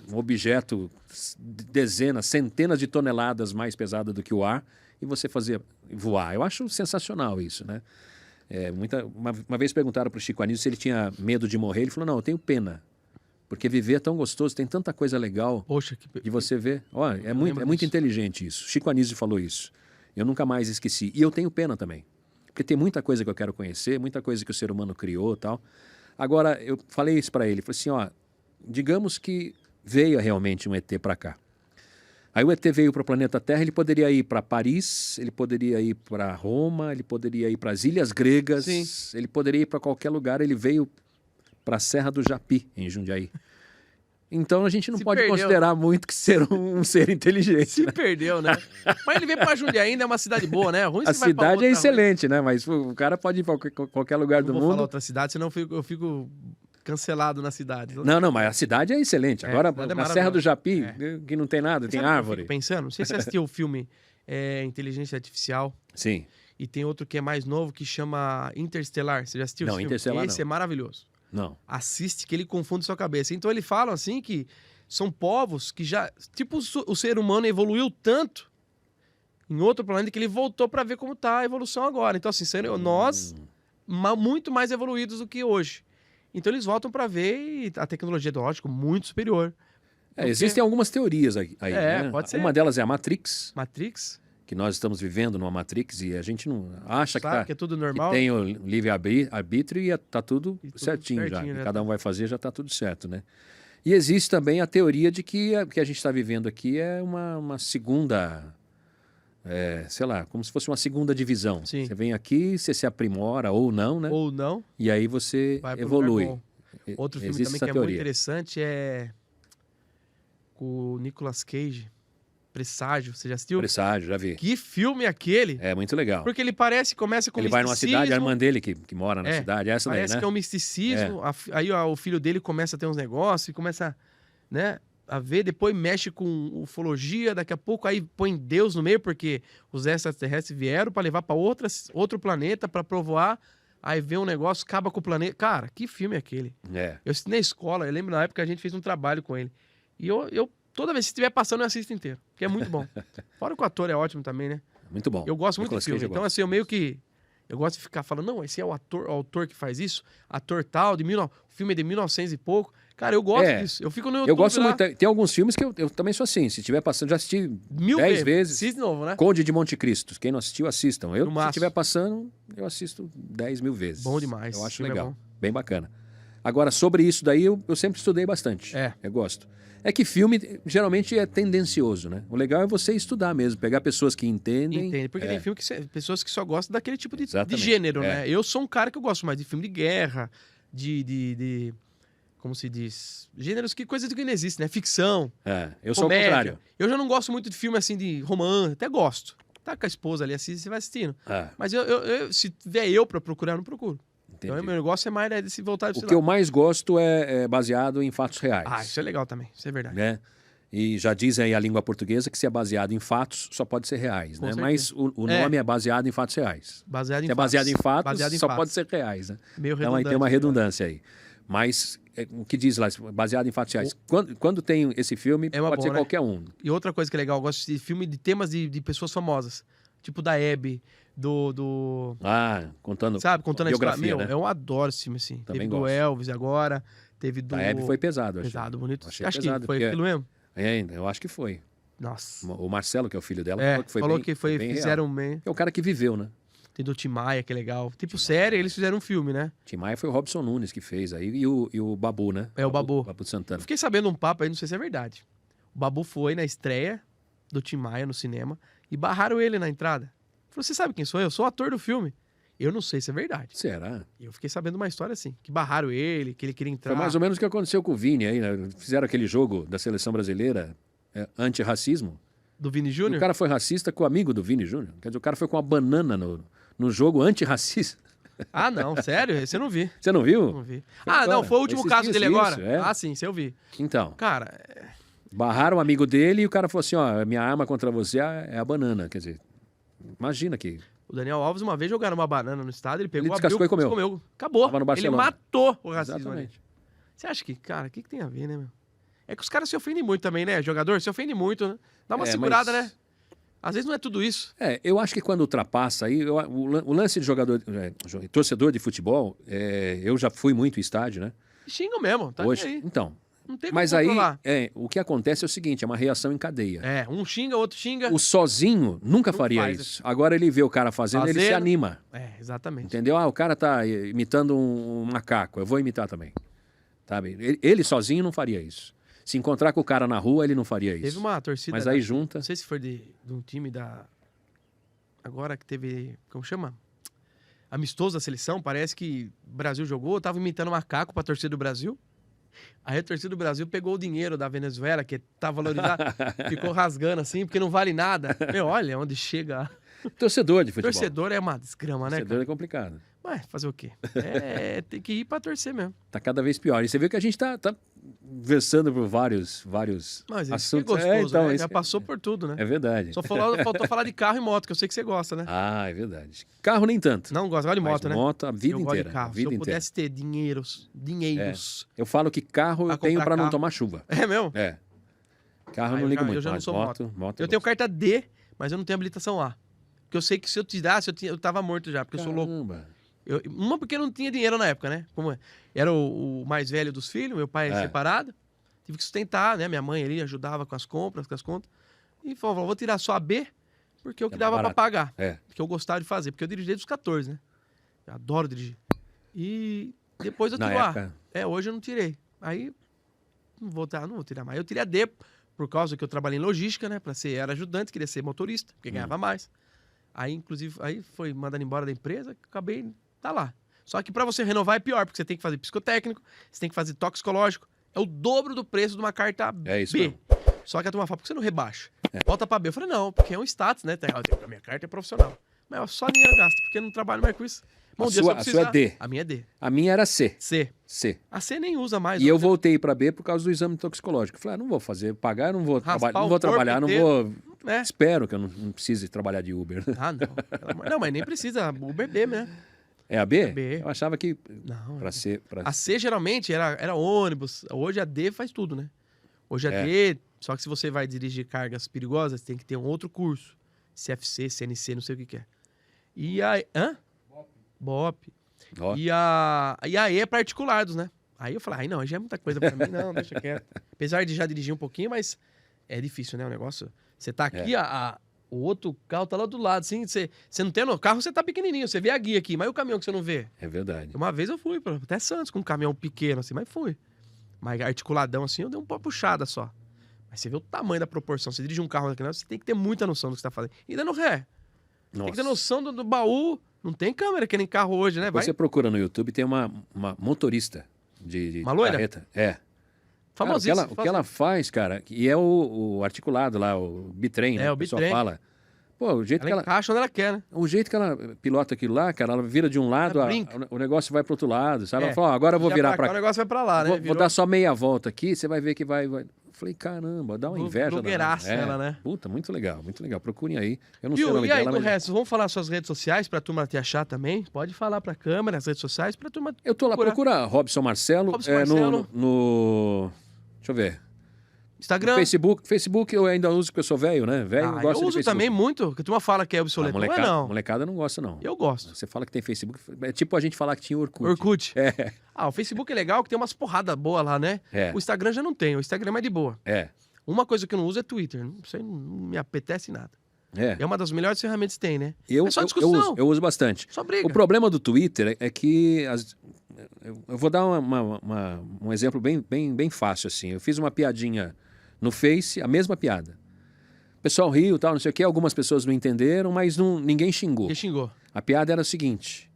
um objeto dezenas, centenas de toneladas mais pesado do que o ar e você fazer voar. Eu acho sensacional isso, né? Uma vez perguntaram para o Chico Anísio se ele tinha medo de morrer. Ele falou, não, eu tenho pena. Porque viver é tão gostoso, tem tanta coisa legal. Poxa, de você ver. Olha, é muito inteligente isso. Chico Anísio falou isso. Eu nunca mais esqueci. E eu tenho pena também. Porque tem muita coisa que eu quero conhecer, muita coisa que o ser humano criou e tal. Agora, eu falei isso para ele. Falei assim, digamos que veio realmente um ET para cá. Aí o ET veio para o planeta Terra, ele poderia ir para Paris, ele poderia ir para Roma, ele poderia ir para as Ilhas Gregas, Sim. Ele poderia ir para qualquer lugar, ele veio para a Serra do Japi, em Jundiaí. Então a gente não pode considerar muito que ser um ser inteligente. Se perdeu, né? Mas ele veio para Jundiaí ainda, é uma cidade boa, né? A cidade é excelente, né? Mas o cara pode ir para qualquer lugar do mundo. Não vou falar outra cidade, senão eu fico cancelado na cidade. Não, mas a cidade é excelente. Agora, na Serra do Japi, que não tem nada, tem árvore. Eu fico pensando, não sei se você assistiu o filme Inteligência Artificial. Sim. E tem outro que é mais novo que chama Interstellar. Você já assistiu esse filme? Interstellar Esse é maravilhoso. Não. Assiste que ele confunde sua cabeça. Então ele fala assim que são povos que já... Tipo, o ser humano evoluiu tanto em outro planeta que ele voltou para ver como tá a evolução agora. Então assim, nós muito mais evoluídos do que hoje. Então eles voltam para ver e a tecnologia, lógico, muito superior. Existem algumas teorias aí, né? Pode ser. Uma delas é a Matrix. Matrix? Que nós estamos vivendo numa Matrix e a gente não acha que é tudo normal. Que tem o livre-arbítrio e tá tudo certinho já. E cada um vai fazer, já tá tudo certo, né? E existe também a teoria de que o que a gente está vivendo aqui é uma segunda... sei lá, como se fosse uma segunda divisão. Sim. Você vem aqui, você se aprimora ou não, né? Ou não. E aí você evolui. Outro filme também que é muito interessante é com o Nicolas Cage, Presságio. Você já assistiu? Presságio, já vi. Que filme é aquele? É muito legal. Porque ele começa com ele vai numa cidade, a irmã dele que mora na cidade, essa daí, né? Parece que é um misticismo. Aí o filho dele começa a ter uns negócios e começa, né, a ver, depois mexe com ufologia, daqui a pouco aí põe Deus no meio, porque os extraterrestres vieram para levar para outro planeta para provoar, aí vê um negócio, acaba com o planeta. Cara, que filme é aquele? Eu assisti na escola, eu lembro na época que a gente fez um trabalho com ele. E eu toda vez que estiver passando, eu assisto inteiro, que é muito bom. Fora que o ator é ótimo também, né? Muito bom. Eu gosto muito do filme. Então, assim, eu gosto de ficar falando, não, esse é o autor que faz isso, ator tal, o filme é de 1900 e pouco. Cara, eu gosto disso. Eu fico no YouTube. Eu gosto muito. Tem alguns filmes que eu também sou assim. Se estiver passando, já assisti 10 vezes. Assiste de novo, né? Conde de Monte Cristo. Quem não assistiu, assistam. Se estiver passando, eu assisto 10 mil vezes. Bom demais. Eu acho legal. Bem bacana. Agora, sobre isso daí, eu sempre estudei bastante. Eu gosto. É que filme geralmente é tendencioso, né? O legal é você estudar mesmo, pegar pessoas que entendem. Entende, porque tem filme pessoas que só gostam daquele tipo de gênero, né? Eu sou um cara que eu gosto mais de filme de guerra, de como se diz? Gêneros coisas que não existem, né? Ficção. Eu sou o contrário. Eu já não gosto muito de filme assim de romance, até gosto. Tá com a esposa ali, assiste, você vai assistindo. Mas se tiver eu pra procurar, eu não procuro. Entendi. Então, meu negócio é mais de se voltar... O que eu mais gosto é baseado em fatos reais. Isso é legal também, isso é verdade. Né? E já diz aí a língua portuguesa que se é baseado em fatos, só pode ser reais, né? Mas o nome é baseado em fatos reais. Baseado em se é baseado em fatos, só pode ser reais, né? Meio então aí tem uma redundância aí. Mas o que diz lá, baseado em fatos reais. Quando tem esse filme, É uma pode boa, ser né? qualquer um. E outra coisa que é legal, eu gosto de filme de temas de pessoas famosas. Tipo da Hebe, do... Contando Sabe, contando a história. biografia, Meu, né? eu adoro esse filme, assim. Também Teve do gosto. Elvis agora, teve do... A Hebe foi pesado, eu achei. Pesado, bonito. Achei Acho pesado, que foi porque- aquilo mesmo. Eu acho que foi. Nossa. O Marcelo, que é o filho dela, É, falou que foi falou bem, que foi, bem real. fizeram bem. É o cara que viveu, né? Tem do Tim Maia, que é legal. Tipo série, eles fizeram um filme, né? Tim Maia foi o Robson Nunes que fez aí, e o Babu, né? É, o Babu. Babu Eu Santana. fiquei sabendo um papo aí, não sei se é verdade. O Babu foi na estreia do Tim Maia no cinema e barraram ele na entrada. Falou, você sabe quem sou eu? Eu sou o ator do filme. Eu não sei se é verdade. Será? E eu fiquei sabendo uma história assim, que barraram ele, que ele queria entrar. Foi mais ou menos o que aconteceu com o Vini aí, né? Fizeram aquele jogo da seleção brasileira, antirracismo. Do Vini E Júnior? o cara foi racista com o amigo do Vini Júnior. Quer dizer, o cara foi com uma banana no jogo antirracista. Ah, não, sério? Esse eu não vi. Você não viu? Não vi. Foi Ah, não, agora. foi o último Esses caso dias dele agora? isso, é. Ah, sim, esse eu vi. Então, Cara, barraram o amigo dele e o cara falou assim, ó, minha arma contra você é a banana. Quer dizer, imagina que... o Daniel Alves uma vez jogaram uma banana no estádio, ele pegou, Ele descascou abriu, e comeu. Acabou. Tava no Ele Barcelona. matou o racismo ali. Exatamente. Você acha que, cara, o que tem a ver, né, meu? É que os caras se ofendem muito também, né? Jogador se ofende muito, né? Dá uma segurada, mas- né? Às vezes não é tudo isso. Eu acho que quando ultrapassa aí, o lance de jogador, torcedor de futebol, eu já fui muito em estádio, né? Xingam mesmo, tá Hoje, nem aí. então, Não tem como mas aí, controlar. o que acontece é o seguinte, é uma reação em cadeia. É, um xinga, outro xinga. O sozinho nunca Não faria faz isso. Agora ele vê o cara fazendo, ele se Fazendo. anima. É, exatamente. Entendeu? O cara tá imitando um macaco, eu vou imitar também. Sabe? Ele sozinho não faria isso. Se encontrar com o cara na rua, ele não faria isso. Teve uma torcida. Mas aí junta. Não sei se foi de um time da. Agora que teve. Como chama? Amistoso da seleção. Parece que o Brasil jogou. Eu tava imitando macaco pra torcida do Brasil. Aí a torcida do Brasil pegou o dinheiro da Venezuela, que tá valorizado, ficou rasgando assim, porque não vale nada. Meu, olha onde chega. Torcedor de futebol. Torcedor é uma desgrama, né, Torcedor cara? é complicado. Mas fazer o quê? Tem que ir pra torcer mesmo. Tá cada vez pior. E você vê que a gente tá versando por vários Mas isso assuntos. é gostoso, então, né? isso Já passou por tudo, né? é verdade. Só faltou falar de carro e moto, que eu sei que você gosta, né? Ah, é verdade. Carro nem tanto. Não gosta, gosta de Mas moto, né? moto a vida eu gosto inteira. de carro. A Se eu vida inteira. pudesse ter dinheiros. Eu falo que carro Pra eu tenho comprar para não carro. tomar chuva. É mesmo? É. Carro eu Ah, não ligo muito. eu já não mas sou moto. moto Eu tenho carta D, mas eu não tenho habilitação A. Porque eu sei que se eu tirasse, eu tava morto já, porque eu sou louco. Caramba. Uma porque eu não tinha dinheiro na época, né? Como era o mais velho dos filhos, meu pai é separado. Tive que sustentar, né? Minha mãe ali ajudava com as compras, com as contas. E falou, vou tirar só a B, porque é o que dava pra barato. pagar. É. Que eu gostava de fazer, porque eu dirigi desde os 14, né? Eu adoro dirigir. E depois eu Na tiro A. época. Hoje eu não tirei. Aí não vou tirar mais. Eu tirei a D por causa que eu trabalhei em logística, né? Era ajudante, queria ser motorista, porque ganhava mais. Aí, inclusive, foi mandado embora da empresa, acabei, tá lá. Só que pra você renovar é pior, porque você tem que fazer psicotécnico, você tem que fazer toxicológico. É o dobro do preço de uma carta É isso B. mesmo. Só que a turma fala, por que você não rebaixa? Volta pra B. Eu falei, não, porque é um status, né? A minha carta é profissional. Mas eu só dinheiro gasto, porque eu não trabalho mais com isso. Bom dia, se eu a sua é D. A minha é D. A minha era C. C. C. A C nem usa mais. E eu voltei para B por causa do exame toxicológico. Falei, não vou pagar, eu não vou, Raspar não o vou corpo trabalhar, não inteiro. vou... É. Espero que eu não precise trabalhar de Uber. Ah, não. Não, mas nem precisa. Uber B, né? É a B? B. Eu achava que Não. para ser... A C geralmente era ônibus. Hoje a D faz tudo, né? Hoje a D, só que se você vai dirigir cargas perigosas, tem que ter um outro curso. CFC, CNC, não sei o que é. E a... Hã? BOP. Ó, E a E é particulados, né? Aí eu falei, não, já é muita coisa pra mim, não, deixa quieto. Apesar de já dirigir um pouquinho, mas é difícil, né, o negócio. Você tá aqui, o outro carro tá lá do lado, assim, você não tem no carro, você tá pequenininho, você vê a guia aqui, mas e o caminhão que você não vê? é verdade. Uma vez eu fui até Santos com um caminhão pequeno, assim, mas fui. Mas articuladão, assim, eu dei uma puxada só. Mas você vê o tamanho da proporção. Você dirige um carro daquele, você tem que ter muita noção do que você tá fazendo. E dando ré. Tem que ter noção do baú. Não tem câmera que nem carro hoje, né? Vai. Você procura no YouTube, tem uma motorista de Uma loira? carreta. É. Cara, Famosíssimo. o que ela faz, cara, e é o articulado lá, o bitrem, né? É, o O pessoal bitrem. fala. Pô, o jeito Ela que ela... encaixa onde ela quer, né? O jeito que ela pilota aquilo lá, cara, ela vira de um lado, brinca. o negócio vai pro outro lado, sabe? É. Ela fala, ó, agora eu vou Já virar pra cá, pra o cá. negócio vai pra lá, né? Vou dar só meia volta aqui, você vai ver que vai... Falei, caramba, dá uma inveja. Blogueiraça ela, né? Puta, muito legal, muito legal. Procurem aí. Eu não sei o nome e aí, dela, do mas... resto, vamos falar suas redes sociais pra turma te achar também? Pode falar pra câmera, as redes sociais, pra turma... Eu tô lá, procura Robson Marcelo. Robson Marcelo. Deixa eu ver. Instagram. Facebook eu ainda uso porque eu sou velho, né? Velho, gosto eu uso também muito, porque a turma fala que é obsoleto. Não é não. Molecada não gosta, não. Eu gosto. Você fala que tem Facebook, é tipo a gente falar que tinha Orkut. Orkut. É. O Facebook é legal, que tem umas porradas boas lá, né? É. O Instagram já não tem, o Instagram é mais de boa. É. Uma coisa que eu não uso é Twitter. Isso aí não me apetece nada. É uma das melhores ferramentas que tem, né? É só discussão. Eu uso bastante. Só briga. O problema do Twitter é que... Eu vou dar um exemplo bem fácil, assim. Eu fiz uma piadinha no Face, a mesma piada. O pessoal riu, tal, não sei o quê. Algumas pessoas não entenderam, mas ninguém xingou. Quem xingou? A piada era o seguinte.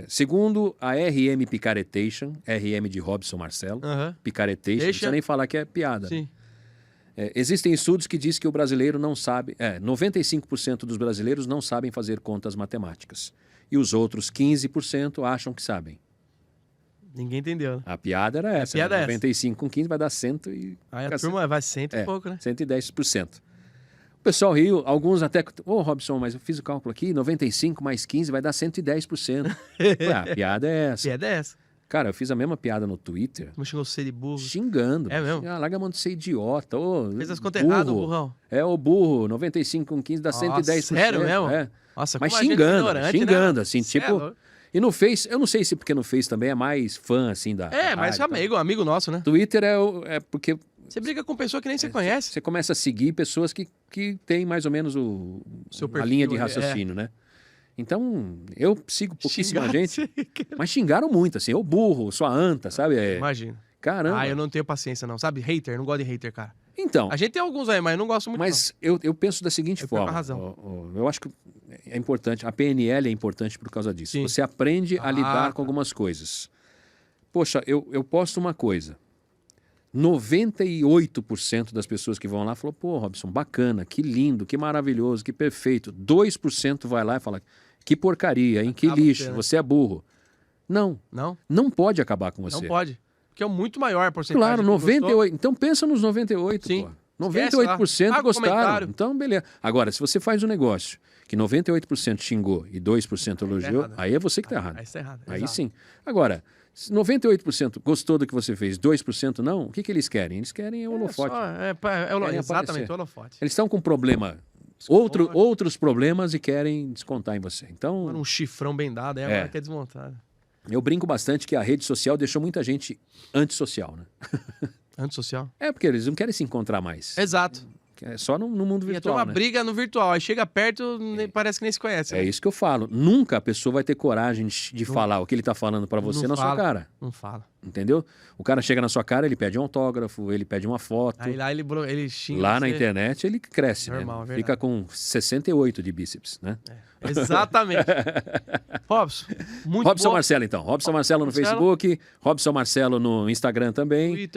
Segundo a RM Picaretation, RM de Robson Marcelo, Picaretation, não precisa nem falar que é piada. Sim. Existem estudos que dizem que o brasileiro não sabe... 95% dos brasileiros não sabem fazer contas matemáticas. E os outros 15% acham que sabem. Ninguém entendeu. A piada era essa. 95 com 15 vai dar 100 e... Aí a turma vai 100 e pouco, né? 110%. O pessoal riu, alguns até... Robson, mas eu fiz o cálculo aqui, 95 mais 15 vai dar 110%. A piada é essa. A piada é essa. Cara, eu fiz a mesma piada no Twitter. Como xingou você de burro? Xingando. É mesmo? Larga a mão de ser idiota. Fez as contas erradas, burrão. O burro, 95 com 15 dá 110%. Sério mesmo? Nossa, mas xingando, né? assim, tipo... E no Face, eu não sei se porque no Face também é mais fã, assim, da... mais amigo nosso, né? Twitter é porque... Você briga com pessoa que nem você conhece. Você começa a seguir pessoas que têm mais ou menos a linha de raciocínio, né? Então, eu sigo pouquíssima gente, mas xingaram muito, assim, ô burro, sua anta, sabe? Imagina. Caramba. Eu não tenho paciência, não. Sabe, hater, não gosto de hater, cara. Então... A gente tem alguns aí, mas eu não gosto muito, Mas eu penso da seguinte forma. Razão. Eu acho que é importante, a PNL é importante por causa disso. Sim. Você aprende a lidar com algumas coisas. Poxa, eu posto uma coisa. 98% das pessoas que vão lá falam, pô, Robson, bacana, que lindo, que maravilhoso, que perfeito. 2% vai lá e fala, que porcaria, hein? Que lixo, você é burro. Não. Não pode acabar com você. Não pode. Porque é muito maior a porcentagem. Claro, 98%. Então pensa nos 98%, Sim. pô. 98% gostaram. Um então, beleza. Agora, se você faz um negócio que 98% xingou e 2% elogiou, aí é você que está errado. Aí está errado. Aí sim. Agora, se 98% gostou do que você fez, 2% não, o que eles querem? Eles querem o holofote. Exatamente, o holofote. Eles estão com problema, outros problemas e querem descontar em você. Então, um chifrão bem dado, agora quer desmontar. Eu brinco bastante que a rede social deixou muita gente antissocial, né? Antissocial? Porque eles não querem se encontrar mais. Exato. É só no mundo virtual, uma briga no virtual. Aí chega perto, parece que nem se conhece. É isso que eu falo. Nunca a pessoa vai ter coragem de falar o que ele está falando para você na sua cara. Não fala. Entendeu? O cara chega na sua cara, ele pede um autógrafo, ele pede uma foto. Aí lá ele xinga. Lá na internet ele cresce, normal, né? Fica com 68 de bíceps, né? Exatamente. Robson, Robson Marcelo, então. Robson Marcelo no Facebook, Robson Marcelo no Instagram também.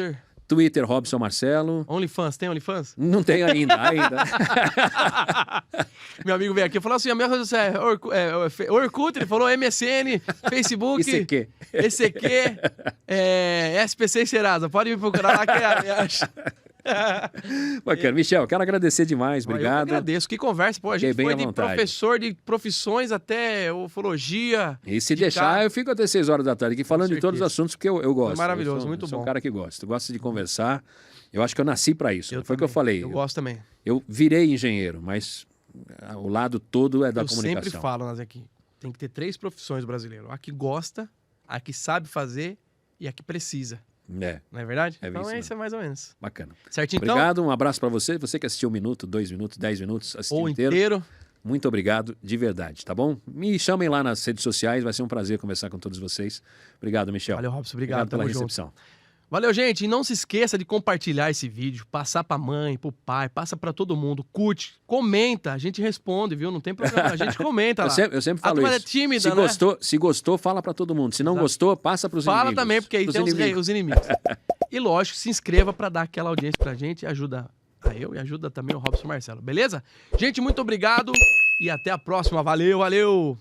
Twitter, Robson Marcelo. OnlyFans, tem OnlyFans? Não tem ainda. Meu amigo veio aqui e falou assim, a minha coisa é Orkut, ele falou MSN, Facebook, ECQ, SPC e Serasa. Pode me procurar lá que Bacana. Michel, quero agradecer demais, obrigado. Eu agradeço, que conversa. Pô, a gente foi de professor de profissões até ufologia. E se deixar, eu fico até 6 horas da tarde aqui falando de todos os assuntos, porque eu gosto. É maravilhoso, muito bom. Eu sou um cara que gosta de conversar. Eu acho que eu nasci para isso. Foi o que eu falei. Eu gosto também. Eu virei engenheiro, mas o lado todo é da comunicação. Eu sempre falo, aqui, tem que ter 3 profissões brasileiras. A que gosta, a que sabe fazer e a que precisa. Não é verdade? Então isso é mais ou menos. Bacana. Certinho, obrigado, um abraço para você. Você que assistiu 1 minuto, 2 minutos, 10 minutos, assistiu inteiro. Muito obrigado, de verdade, tá bom? Me chamem lá nas redes sociais, vai ser um prazer conversar com todos vocês. Obrigado, Michel. Valeu, Robson, obrigado pela recepção. Valeu, gente. E não se esqueça de compartilhar esse vídeo, passar pra mãe, pro pai, passa pra todo mundo, curte, comenta, a gente responde, viu? Não tem problema, a gente comenta lá. Eu sempre falo isso. É tímida, se gostou, fala pra todo mundo. Se não gostou, passa pros inimigos. Fala também, porque aí tem os inimigos. E lógico, se inscreva pra dar aquela audiência pra gente e ajuda e ajuda também o Robson Marcelo, beleza? Gente, muito obrigado e até a próxima. Valeu!